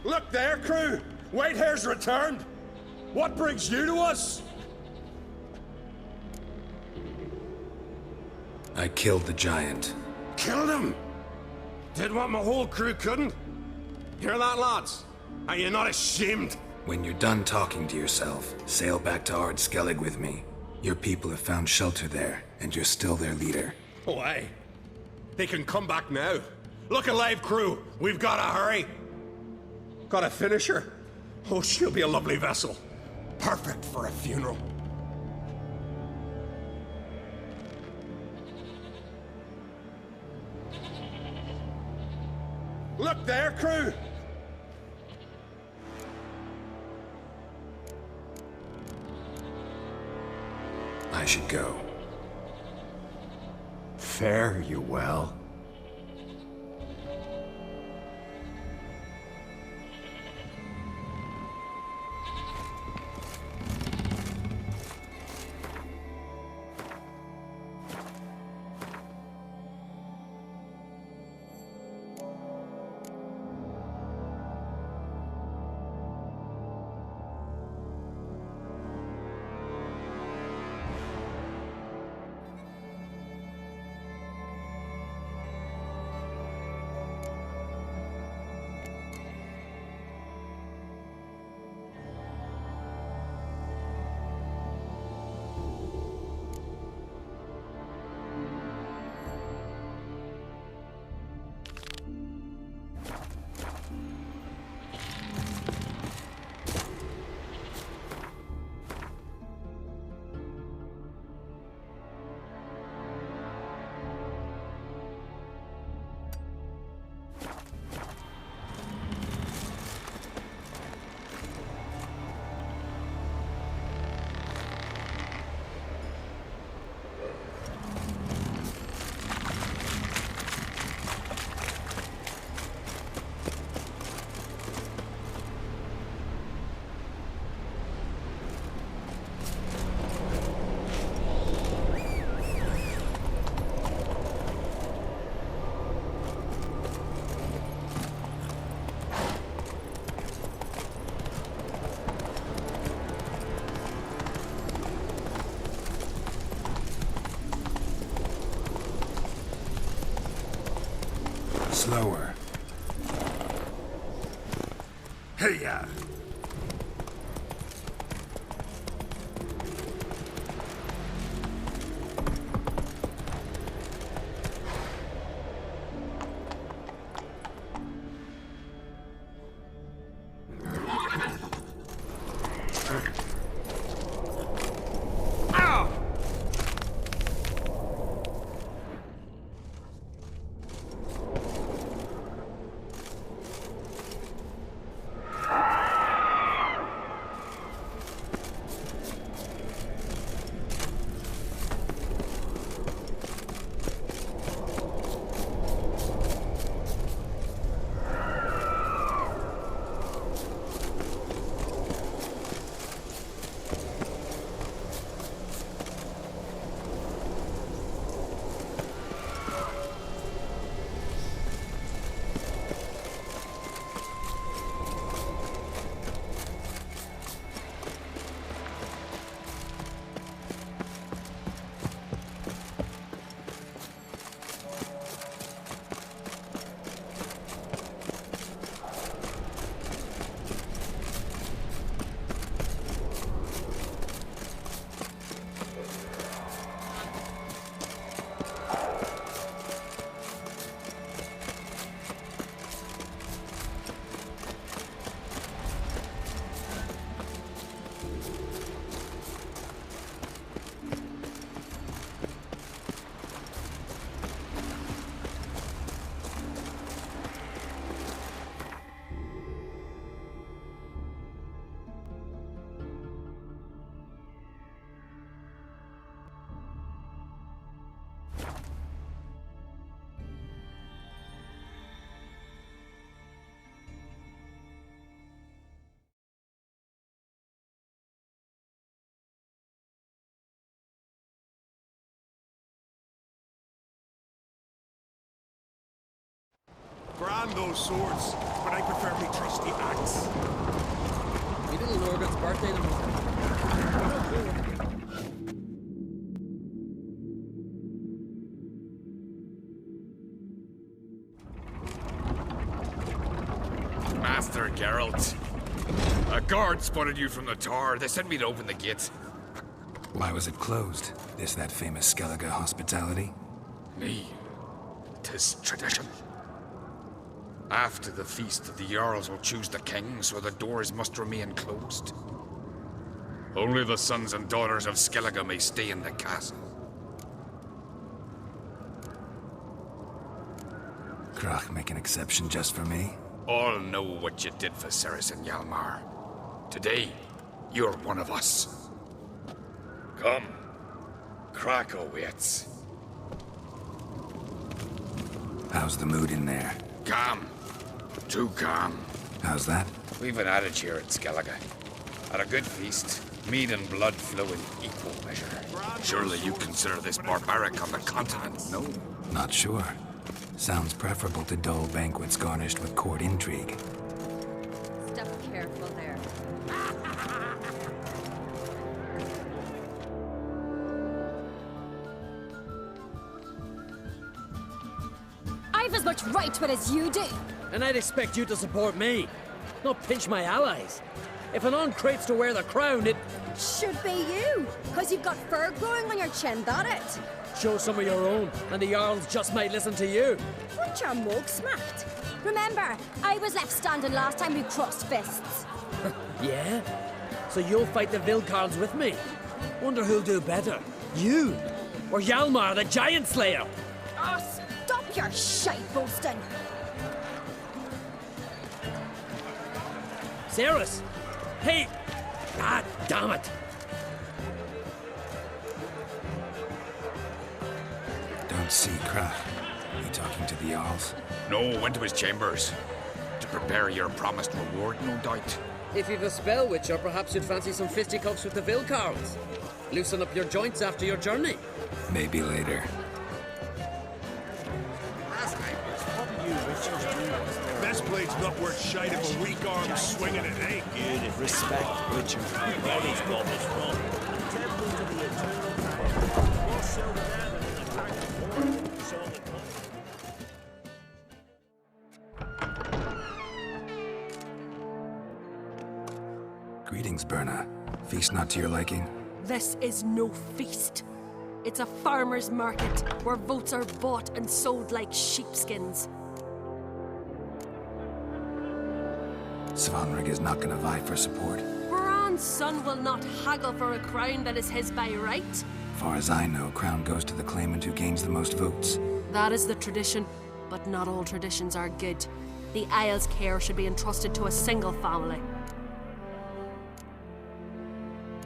Look there, crew! Whitehair's returned! What brings you to us? I killed the giant. Killed him? Did what my whole crew couldn't? Hear that, lads? Are you not ashamed? When you're done talking to yourself, sail back to Ardskellig with me. Your people have found shelter there, and you're still their leader. Oh, aye. They can come back now. Look alive, crew! We've got to hurry! Got a finisher? Oh, she'll be a lovely vessel. Perfect for a funeral. Look there, crew! I should go. Fare you well. Slower. Hey-ya! Grand those swords, but I prefer me trusty axe. We little Norgan's birthday tomorrow. Master Geralt. A guard spotted you from the tower. They sent me to open the gate. Why was it closed? Is that famous Skellige hospitality? Me. 'Tis tradition. After the feast, the Jarls will choose the king, so the doors must remain closed. Only the sons and daughters of Skellige may stay in the castle. Krach make an exception just for me? All know what you did for Saracen Jalmar. Today, you're one of us. Come. Krach awaits. How's the mood in there? Calm. Too calm. How's that? We've an adage here at Skellige. At a good feast, mead and blood flow in equal measure. Surely you consider this barbaric on the continent, no? Not sure. Sounds preferable to dull banquets garnished with court intrigue. Step careful there. I've as much right to it as you do. And I'd expect you to support me, not pinch my allies. If an uncrate's to wear the crown, it Should be you, because you've got fur growing on your chin, that it? show some of your own, and the Jarls just might listen to you. Weren't your mug smacked? Remember, I was left standing last time we crossed fists. Yeah? So you'll fight the Vilcarls with me? Wonder who'll do better, you or Jalmar the Giant Slayer? Oh, stop your shite boasting. Ceres! Hey! Ah, damn it! Don't see Krach. He talking to the Jarls? No, went to his chambers. To prepare your promised reward, no doubt. If you've a spell witcher, perhaps you'd fancy some fisticuffs with the Vilcarls. Loosen up your joints after your journey. Maybe later. Best blade's not worth shite if a weak arm swinging it, eh? Good, respect, Witcher. Always got this wrong. Temple to the eternal fire. We'll show them an attack. Show them Greetings, Berna. Feast not to your liking? This is no feast. It's a farmer's market where votes are bought and sold like sheepskins. Svanrig is not gonna vie for support. Bran's son will not haggle for a crown that is his by right. Far as I know, crown goes to the claimant who gains the most votes. That is the tradition, but not all traditions are good. The Isle's care should be entrusted to a single family.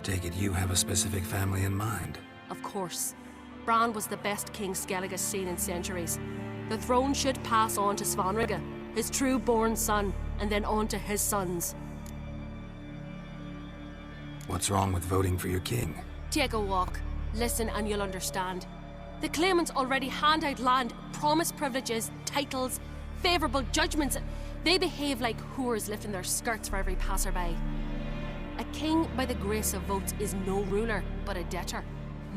Take it you have a specific family in mind. Of course. Bran was the best king Skellige's seen in centuries. The throne should pass on to Svanrig, his true-born son, and then on to his sons. What's wrong with voting for your king? Take a walk. Listen and you'll understand. The claimants already hand out land, promise privileges, titles, favourable judgments. They behave like whores lifting their skirts for every passerby. A king by the grace of votes is no ruler, but a debtor.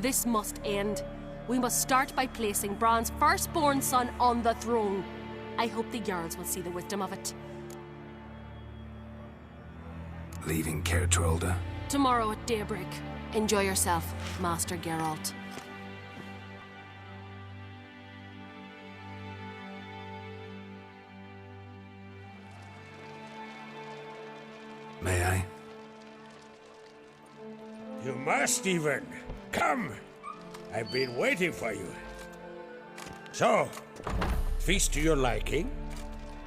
This must end. We must start by placing Bran's firstborn son on the throne. I hope the Jarls will see the wisdom of it. Leaving Caer Trolda? Tomorrow at daybreak. Enjoy yourself, Master Geralt. May I? You must even. Come! I've been waiting for you. So, feast to your liking?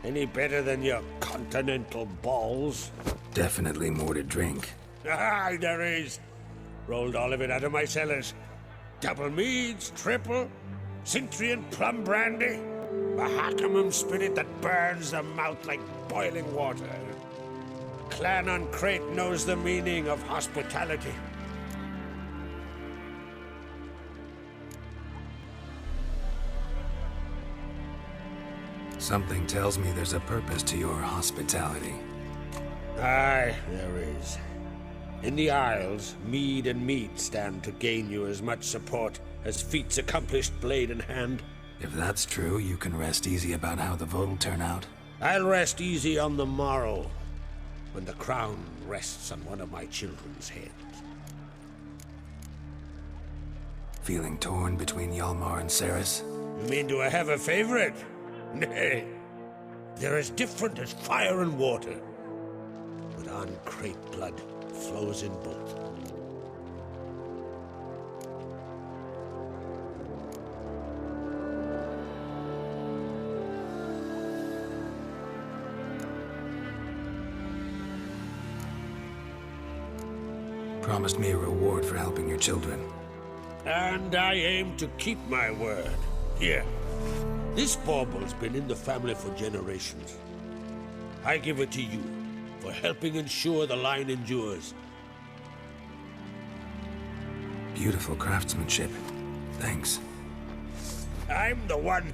Any better than your continental balls? Definitely more to drink. Ah, there is. Rolled all of it out of my cellars. Double meads, triple, Cintrian plum brandy, a Hackamum spirit that burns the mouth like boiling water. Clan on Crate knows the meaning of hospitality. Something tells me there's a purpose to your hospitality. Aye, there is. In the Isles, mead and meat stand to gain you as much support as feats accomplished blade in hand. If that's true, you can rest easy about how the vote'll turn out. I'll rest easy on the morrow, when the crown rests on one of my children's heads. Feeling torn between Hjalmar and Ceres? You mean do I have a favorite? Nay. They're as different as fire and water. But uncrate blood flows in both. Promised me a reward for helping your children. And I aim to keep my word. Here. This bauble's been in the family for generations. I give it to you for helping ensure the line endures. Beautiful craftsmanship. Thanks. I'm the one.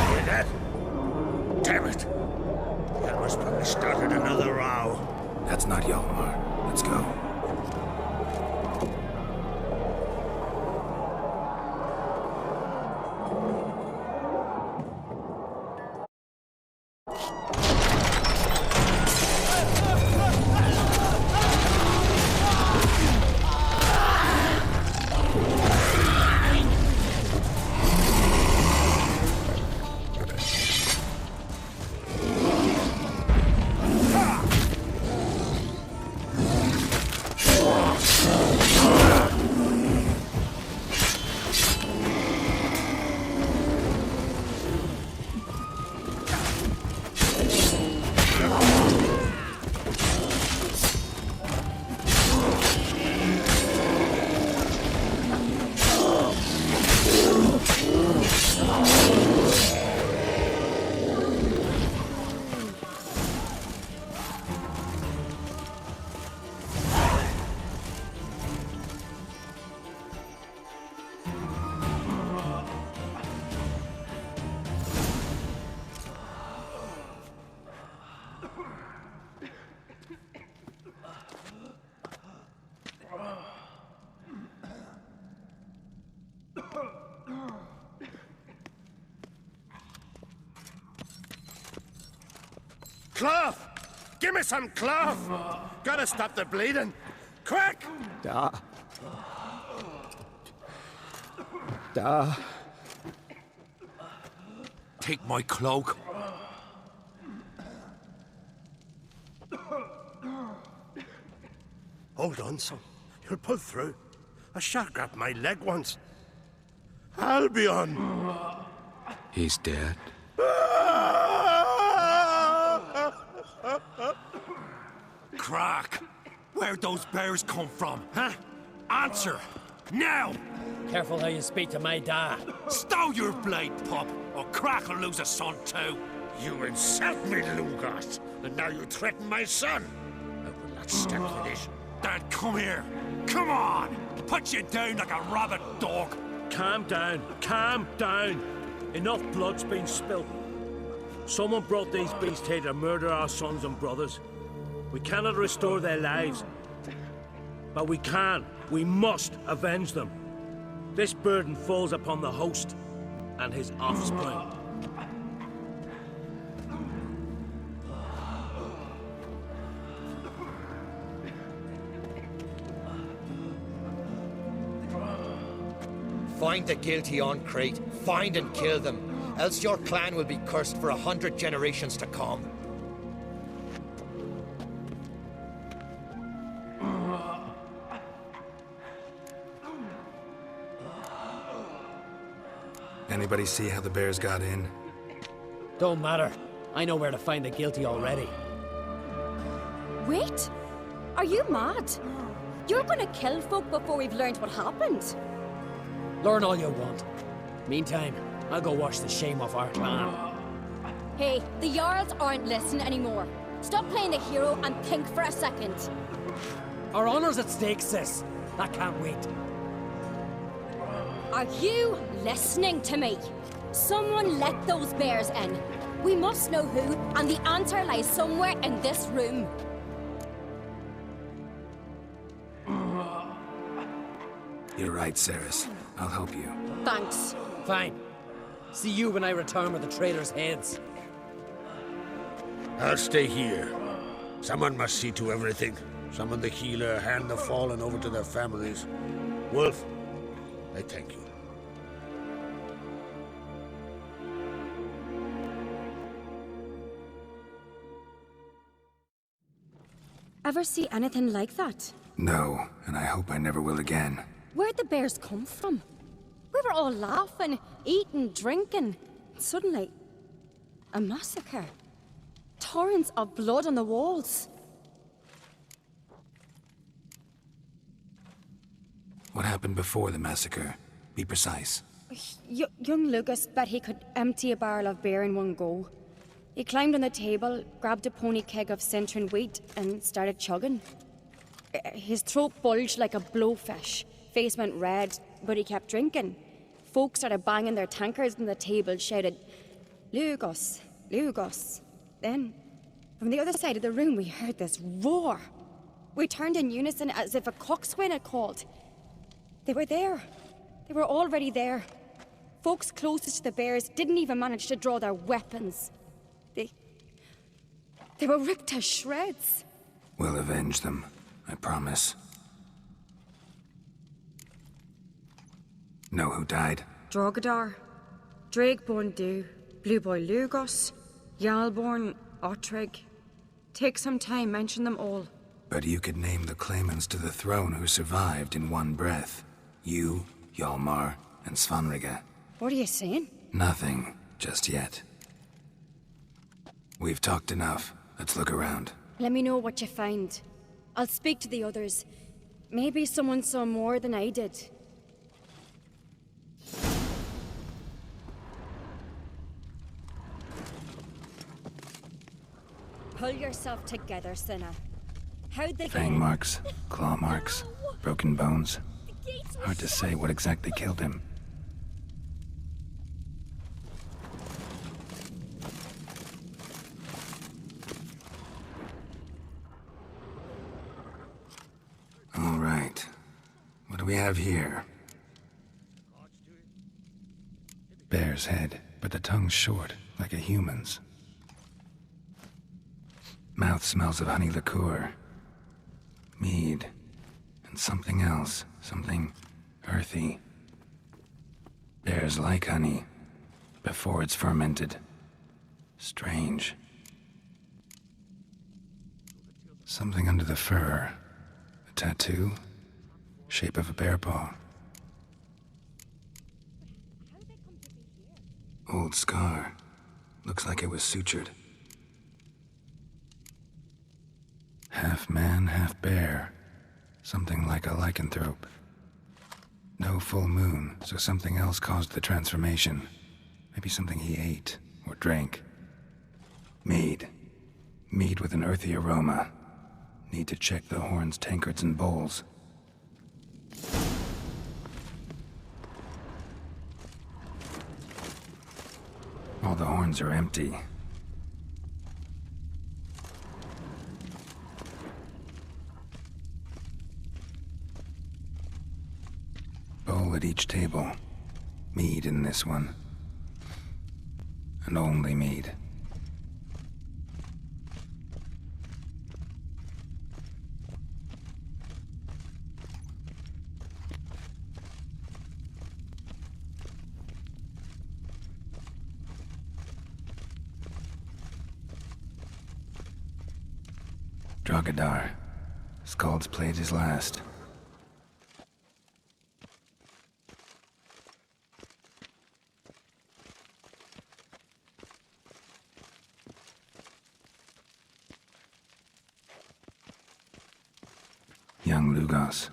Hear that? Damn it! That probably started another row. That's not Hjalmar. Let's go. Cloth! Give me some cloth! Gotta stop the bleeding! Quick! Da. Take my cloak. Hold on, son. You'll pull through. A shark grabbed my leg once. Albion! He's dead. Crack! Where'd those bears come from, huh? Answer! Now! Careful how you speak to my dad. Stow your blade, pup, or Crack'll lose a son too. You insult me, Lugas, and now you threaten my son. I will not stand for this. Dad, come here. Come on! Put you down like a rabid dog. Calm down. Calm down. Enough blood's been spilt. Someone brought these beasts here to murder our sons and brothers. We cannot restore their lives. But we can. We must avenge them. This burden falls upon the host and his offspring. Find the guilty on Crate. Find and kill them. Else your clan will be cursed for 100 generations to come. Anybody see how the bears got in? Don't matter. I know where to find the guilty already. Wait! Are you mad? You're gonna kill folk before we've learned what happened. Learn all you want. Meantime, I'll go wash the shame off our clan. Hey, the Jarls aren't listening anymore. Stop playing the hero and think for a second. Our honor's at stake, sis. I can't wait. Are you listening to me? Someone let those bears in. We must know who, and the answer lies somewhere in this room. You're right, Ceres. I'll help you. Thanks. Fine. See you when I return with the traitors' heads. I'll stay here. Someone must see to everything. Summon the healer, hand the fallen over to their families. Wolf, I thank you. Ever see anything like that? No, and I hope I never will again. Where'd the bears come from? We were all laughing, eating, drinking. Suddenly, a massacre. Torrents of blood on the walls. What happened before the massacre? Be precise. Young Lucas bet he could empty a barrel of beer in one go. He climbed on the table, grabbed a pony keg of Centron wheat, and started chugging. His throat bulged like a blowfish. Face went red, but he kept drinking. Folks started banging their tankards on the table, shouted, "Lugos, Lugos." Then, from the other side of the room, we heard this roar. We turned in unison as if a coxswain had called. They were there. They were already there. Folks closest to the bears didn't even manage to draw their weapons. They were ripped to shreds. We'll avenge them, I promise. Know who died? Drogadar, Drakeborn Du, Blue Boy Lugos, Yalborn, Ottrig. Take some time, mention them all. But you could name the claimants to the throne who survived in one breath. You, Hjalmar, and Svanrige. What are you saying? Nothing, just yet. We've talked enough. Let's look around. Let me know what you find. I'll speak to the others. Maybe someone saw more than I did. Pull yourself together, Cinna. How'd they Fang marks, claw marks, broken bones. Hard to say what exactly killed him. All right. What do we have here? Bear's head, but the tongue's short, like a human's. Mouth smells of honey liqueur. Mead. And something else. Something earthy. Bears like honey. Before it's fermented. Strange. Something under the fur. A tattoo? Shape of a bear paw. Old scar. Looks like it was sutured. Half man, half bear. Something like a lycanthrope. No full moon, so something else caused the transformation. Maybe something he ate or drank. Mead. Mead with an earthy aroma. Need to check the horns, tankards, and bowls. All the horns are empty. Bowl at each table. Mead in this one. And only mead. Drogadar. Skald's played his last. Young Lugos.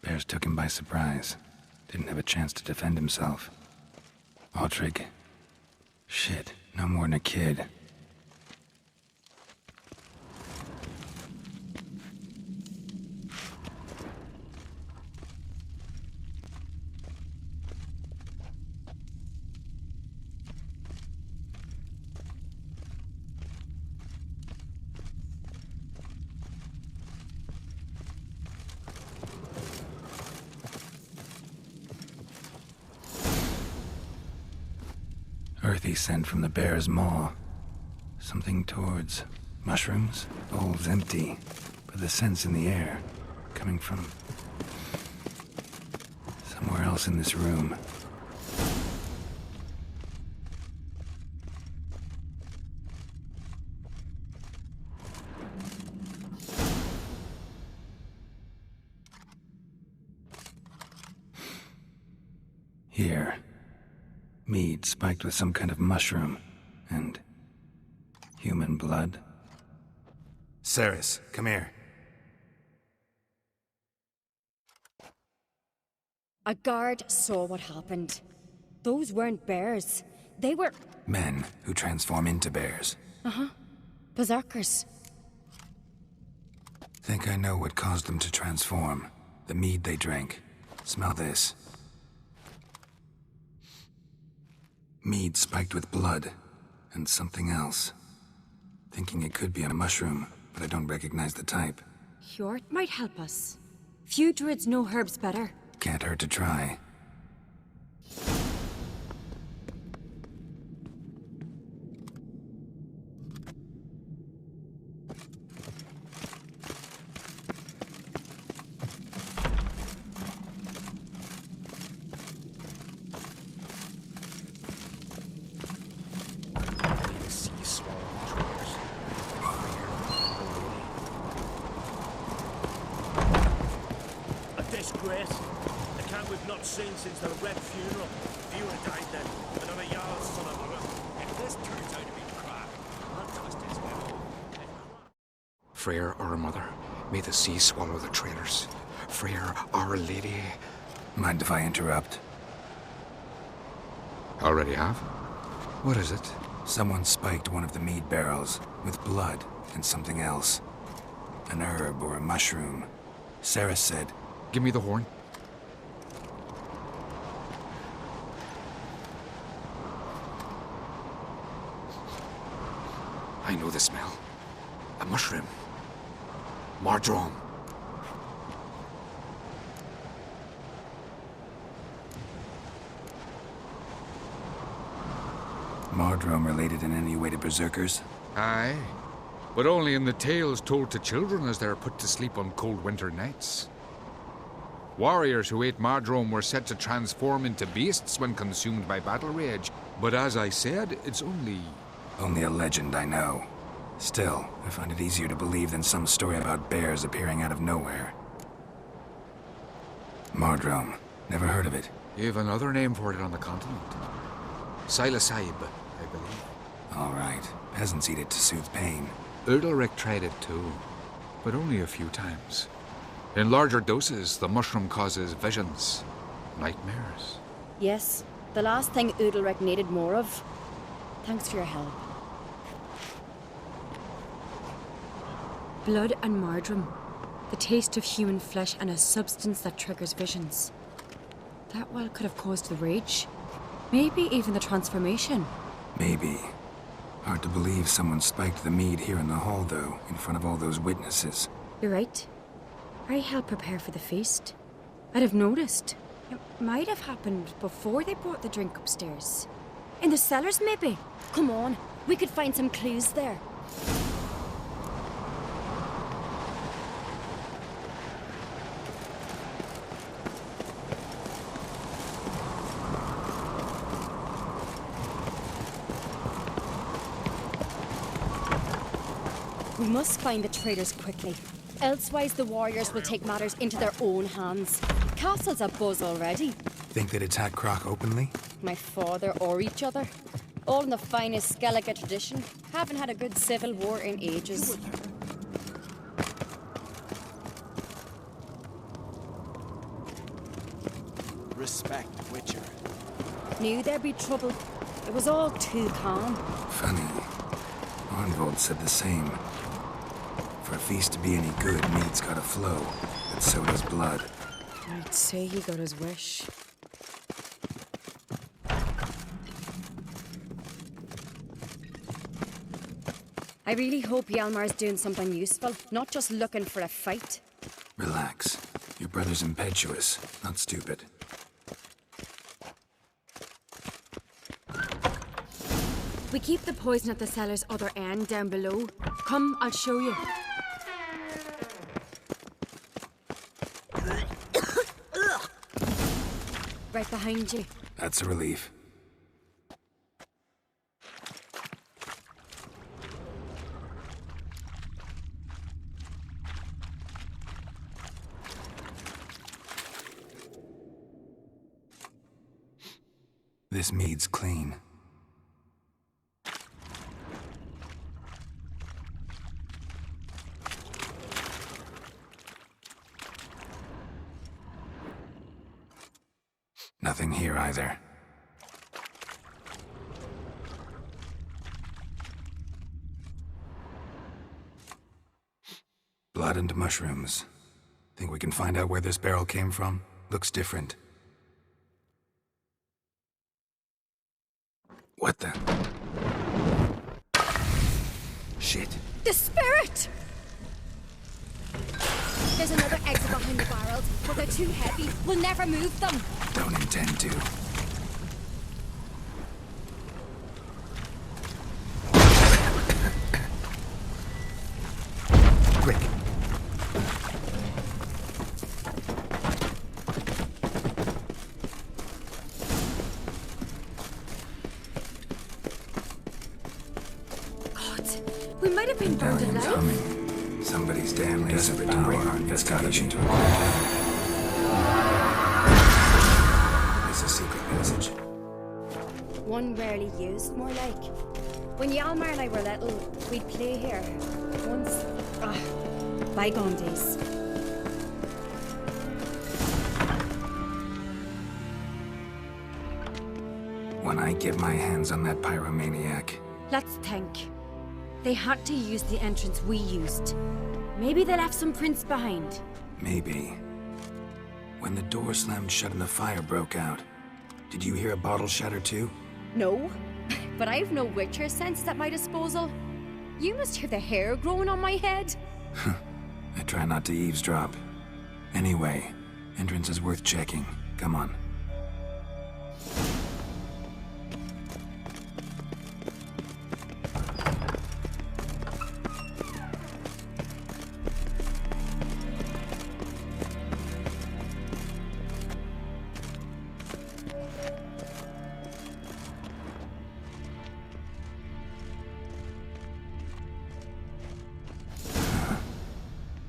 Bears took him by surprise. Didn't have a chance to defend himself. Ottrig. Shit, no more than a kid. Earthy scent from the bear's maw. Something towards mushrooms. Bowl's empty, but the scent's in the air, coming from somewhere else in this room. Here. Mead spiked with some kind of mushroom. And human blood. Ceres, come here. A guard saw what happened. Those weren't bears. They were... Men who transform into bears. Uh-huh. Berserkers. Think I know what caused them to transform. The mead they drank. Smell this. Mead spiked with blood. And something else. Thinking it could be a mushroom, but I don't recognize the type. Hjort might help us. Few druids know herbs better. Can't hurt to try. Disgrace. The camp we've not seen since the Red Funeral. Fewer died then. Another Jarl's son of a... If this turns out to be crap, I'll twist his head off. Freyr, our mother, may the sea swallow the traitors. Freyr, our lady. Mind if I interrupt? Already have? What is it? Someone spiked one of the mead barrels with blood and something else. An herb or a mushroom. Sarah said... Give me the horn. I know the smell. A mushroom. Mardrome. Mardrome related in any way to berserkers? Aye. But only in the tales told to children as they're put to sleep on cold winter nights. Warriors who ate Mardrome were said to transform into beasts when consumed by battle rage. But as I said, it's only... Only a legend, I know. Still, I find it easier to believe than some story about bears appearing out of nowhere. Mardrome. Never heard of it. You've another name for it on the continent. Silasaib, I believe. All right. Peasants eat it to soothe pain. Udalric tried it too, but only a few times. In larger doses, the mushroom causes visions, nightmares. Yes, the last thing Udalric needed more of. Thanks for your help. Blood and Mardrome. The taste of human flesh and a substance that triggers visions. That well could have caused the rage. Maybe even the transformation. Maybe. Hard to believe someone spiked the mead here in the hall, though, in front of all those witnesses. You're right. I helped prepare for the feast. I'd have noticed. It might have happened before they brought the drink upstairs. In the cellars, maybe? Come on, we could find some clues there. We must find the traitors quickly. Elsewise, the warriors will take matters into their own hands. Castle's abuzz already. Think they'd attack Croc openly? My father or each other. All in the finest Skellige tradition. Haven't had a good civil war in ages. Respect, Witcher. Knew there'd be trouble. It was all too calm. Funny. Arnvold said the same. For a feast to be any good, mead's gotta flow, but so does blood. I'd say he got his wish. I really hope Jalmar's doing something useful, not just looking for a fight. Relax. Your brother's impetuous, not stupid. We keep the poison at the cellar's other end, down below. Come, I'll show you. Right behind you. That's a relief. This mead's clean. Nothing here either. Blood and mushrooms. Think we can find out where this barrel came from? Looks different. What the? Shit. The spirit! There's another exit behind the barrels, but they're too heavy. We'll never move them. Don't intend to. Quick. God, we might have been burned Rebellion's alive. humming. Somebody's damn desperate to bring our investigation to a It's a secret message. One rarely used, more like. When 얄마르 and I were little, we'd play here. Once. Bygone days. When I get my hands on that pyromaniac, Let's think. They had to use the entrance we used. Maybe they left some prints behind. maybe. When the door slammed shut and the fire broke out, did you hear a bottle shatter too? No, but I've no Witcher senses at my disposal. You must hear the hair growing on my head. I try not to eavesdrop. Anyway, entrance is worth checking. Come on.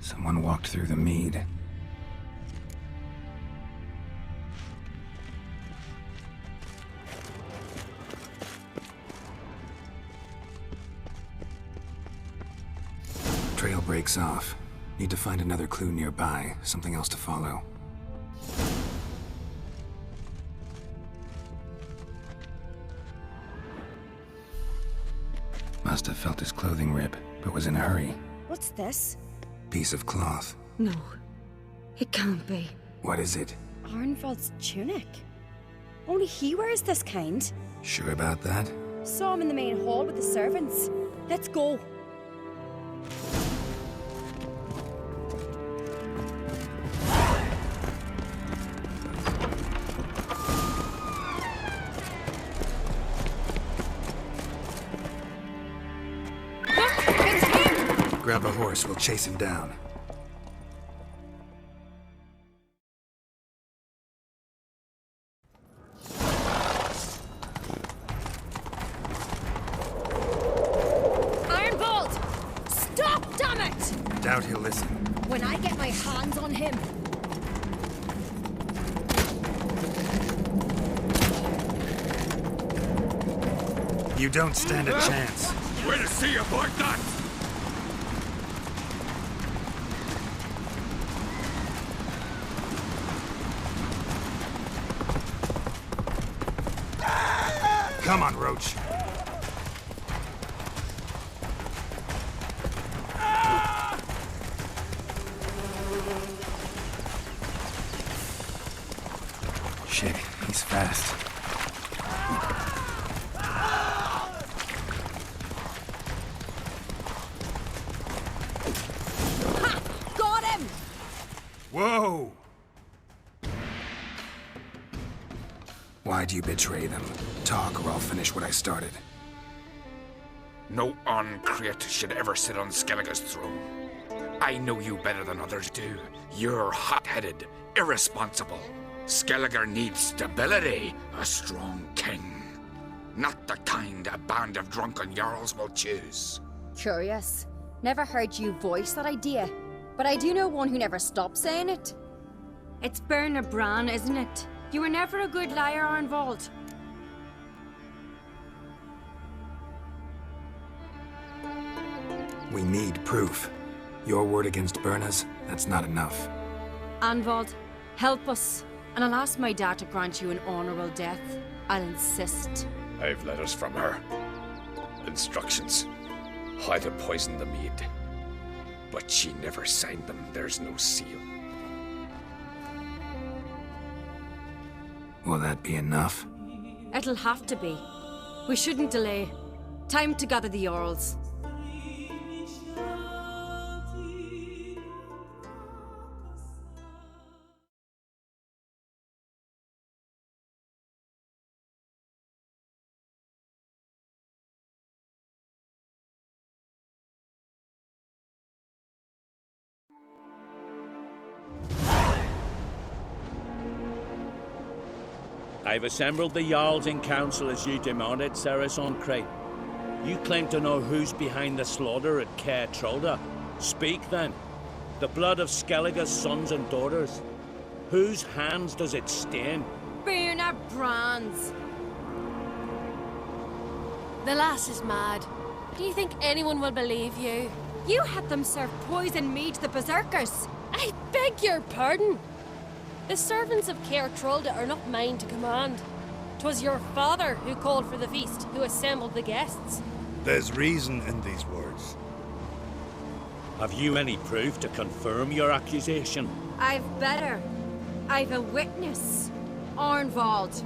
Someone walked through the mead. Trail breaks off. Need to find another clue nearby, something else to follow. Must have felt his clothing rip, but was in a hurry. What's this? Piece of cloth. No, it can't be. What is it? Arnvald's tunic. Only he wears this kind. Sure about that? Saw him in the main hall with the servants. Let's go. Grab a horse, we'll chase him down. Arnvald! Stop, damn it! Doubt he'll listen. When I get my hands on him. You don't stand a chance. Way to see you like that! Come on, Roach. Shit, he's fast. Ha! Got him! Whoa! Why'd you betray them? Talk or I'll finish what I started. No on-crate should ever sit on Skellige's throne. I know you better than others do. You're hot-headed, irresponsible. Skellige needs stability, a strong king. Not the kind a band of drunken jarls will choose. Curious. Never heard you voice that idea. But I do know one who never stops saying it. It's Bernard Bran, isn't it? You were never a good liar, Arnvald. We need proof. Your word against Berna's, that's not enough. Arnvald, help us. And I'll ask my dad to grant you an honourable death. I'll insist. I've letters from her. Instructions. How to poison the mead. But she never signed them. There's no seal. Will that be enough? It'll have to be. We shouldn't delay. Time to gather the Jarls. I've assembled the Jarls in council as you demanded, Ceres on Crate. You claim to know who's behind the slaughter at Caer Trolda. Speak then. The blood of Skellige's sons and daughters. Whose hands does it stain? Bernard Bran's. The lass is mad. Do you think anyone will believe you? You had them serve poison mead to the berserkers. I beg your pardon. The servants of Caer Trolda are not mine to command. 'Twas your father who called for the feast, who assembled the guests. There's reason in these words. Have you any proof to confirm your accusation? I've better. I've a witness. Arnvald.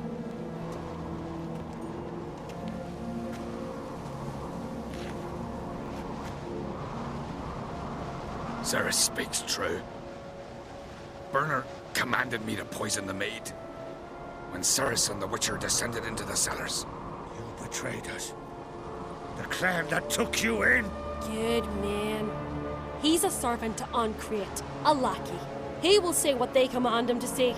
Ceres speaks true. Bernard commanded me to poison the maid. When Ceres and the Witcher descended into the cellars. You betrayed us. The clan that took you in. Good man. He's a servant to Ancrate, a lackey. He will say what they command him to say.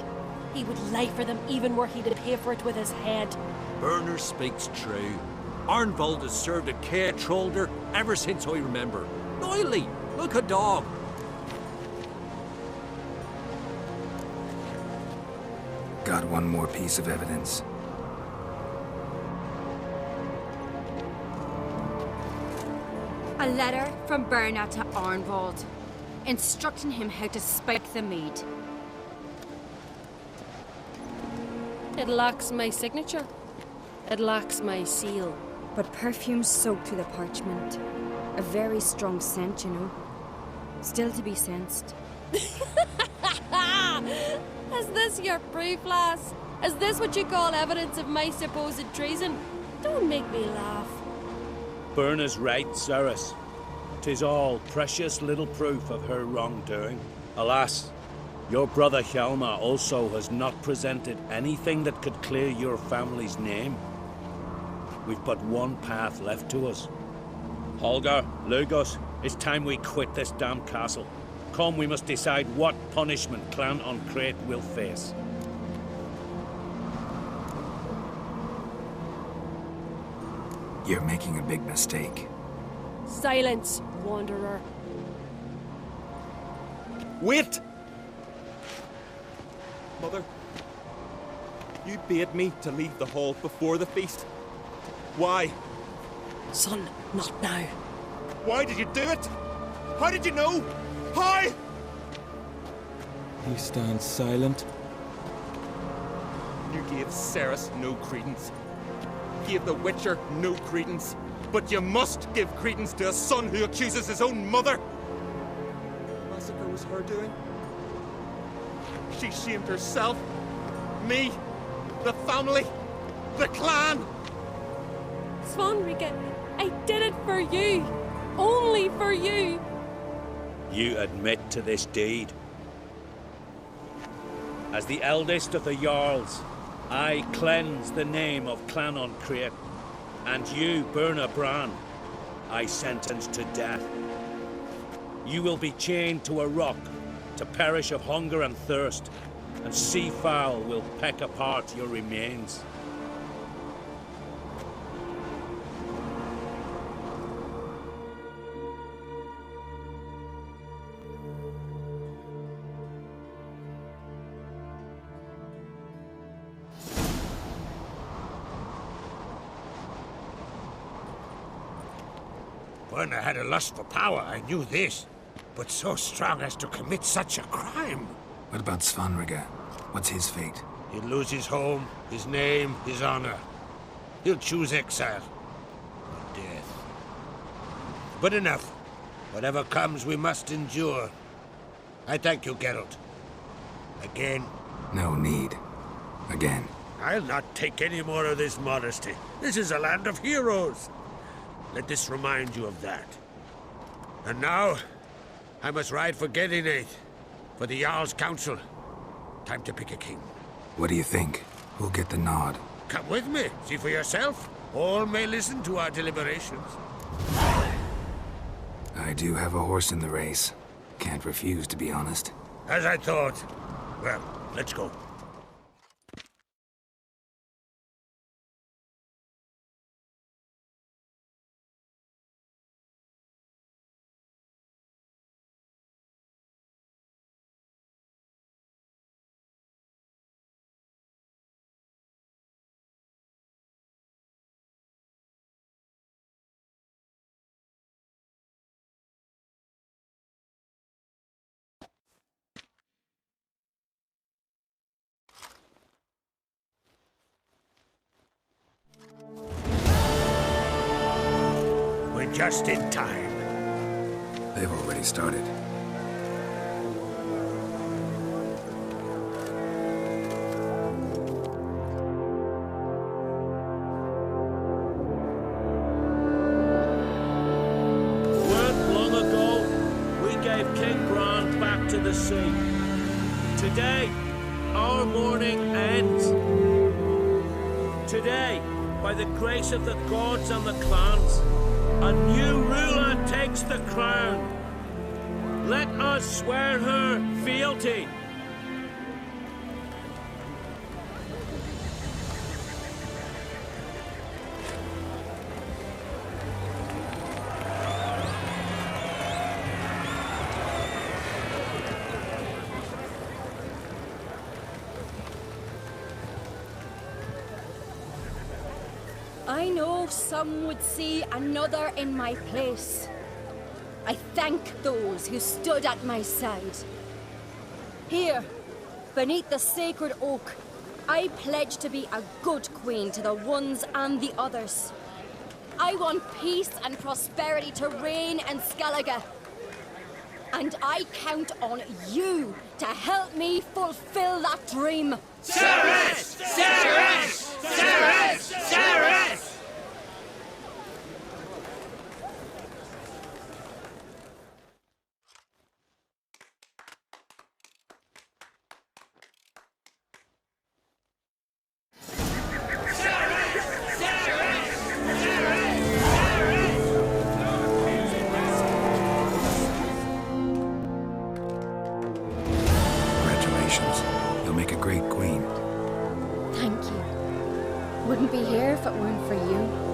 He would lie for them even were he to pay for it with his head. Bernard speaks true. Arnvald has served at Caer Trolda ever since I remember. Noily, look a dog. Got one more piece of evidence. A letter from Bernard to Arnvald, instructing him how to spike the mead. It lacks my signature. It lacks my seal. But perfume soaked through the parchment. A very strong scent, you know. Still to be sensed. Is this your proof, lass? Is this what you call evidence of my supposed treason? Don't make me laugh. Bernard's right, Ceres. 'Tis all precious little proof of her wrongdoing. Alas, your brother Hjalmar also has not presented anything that could clear your family's name. We've but one path left to us. Holger, Lugos, it's time we quit this damn castle. Come, we must decide what punishment Clan Ancrate will face. You're making a big mistake. Silence, wanderer. Wait! Mother, you bade me to leave the hall before the feast. Why? Son, not now. Why did you do it? How did you know? How? He stands silent. You gave Ceres no credence. Gave the Witcher no credence. But you must give credence to a son who accuses his own mother. The massacre was her doing. She shamed herself, me, the family, the clan. Svanrika, I did it for you. Only for you. You admit to this deed. As the eldest of the Jarls, I cleanse the name of Clan Ancrate, and you, Bernard Bran, I sentence to death. You will be chained to a rock, to perish of hunger and thirst, and sea fowl will peck apart your remains. When I had a lust for power, I knew this. But so strong as to commit such a crime. What about Svanrige? What's his fate? He'll lose his home, his name, his honor. He'll choose exile. Or death. But enough. Whatever comes, we must endure. I thank you, Geralt. Again. No need. Again. I'll not take any more of this modesty. This is a land of heroes. Let this remind you of that. And now, I must ride for Gedinath, for the Jarl's council. Time to pick a king. What do you think? Who'll get the nod? Come with me, see for yourself. All may listen to our deliberations. I do have a horse in the race. Can't refuse, to be honest. As I thought. Well, let's go. We're just in time. They've already started. Long ago, we gave King Grant back to the sea. Today, our mourning ends. Today, by the grace of the gods and the clans, a new ruler takes the crown. Let us swear her fealty. I know some would see another in my place. I thank those who stood at my side. Here, beneath the sacred oak, I pledge to be a good queen to the ones and the others. I want peace and prosperity to reign in Skellige. And I count on you to help me fulfill that dream. Ceres! Ceres! Ceres! Ceres! Congratulations. You'll make a great queen. Thank you. Wouldn't be here if it weren't for you.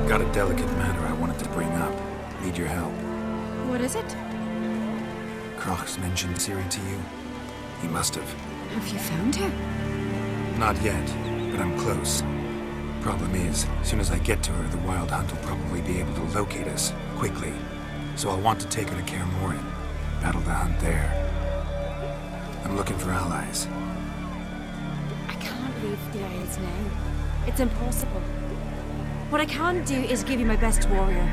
Got a delicate matter I wanted to bring up. Need your help. What is it? Kroch's mentioned Ciri to you? He must have. Have you found her? Not yet, but I'm close. Problem is, as soon as I get to her, the Wild Hunt will probably be able to locate us, quickly. So I'll want to take her to Kaer Morhen. Battle the hunt there. I'm looking for allies. I can't leave the Isles now. It's impossible. What I can do is give you my best warrior,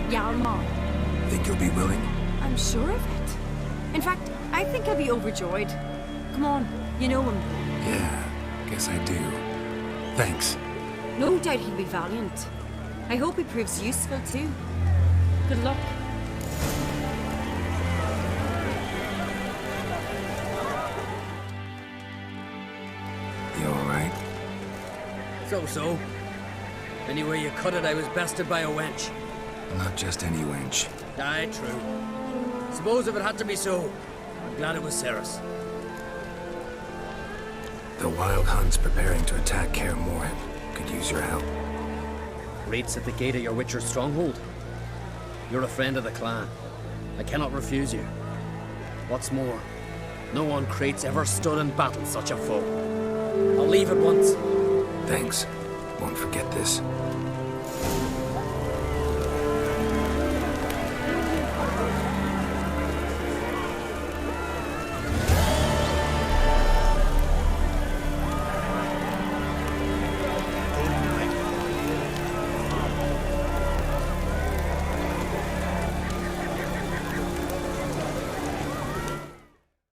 Hjalmar. Think you'll be willing? I'm sure of it. In fact, I think I'll be overjoyed. Come on, you know him. Yeah, guess I do. Thanks. No doubt he'll be valiant. I hope he proves useful too. Good luck. You alright? So. Anyway you cut it, I was bested by a wench. Not just any wench. Aye, true. Suppose if it had to be so, I'm glad it was Ceres. The Wild Hunt's preparing to attack Kaer Morhen. Could use your help. Raid's at the gate of your Witcher's stronghold. You're a friend of the clan. I cannot refuse you. What's more, no one Crate's ever stood and battled such a foe. I'll leave at once. Thanks. Won't forget this.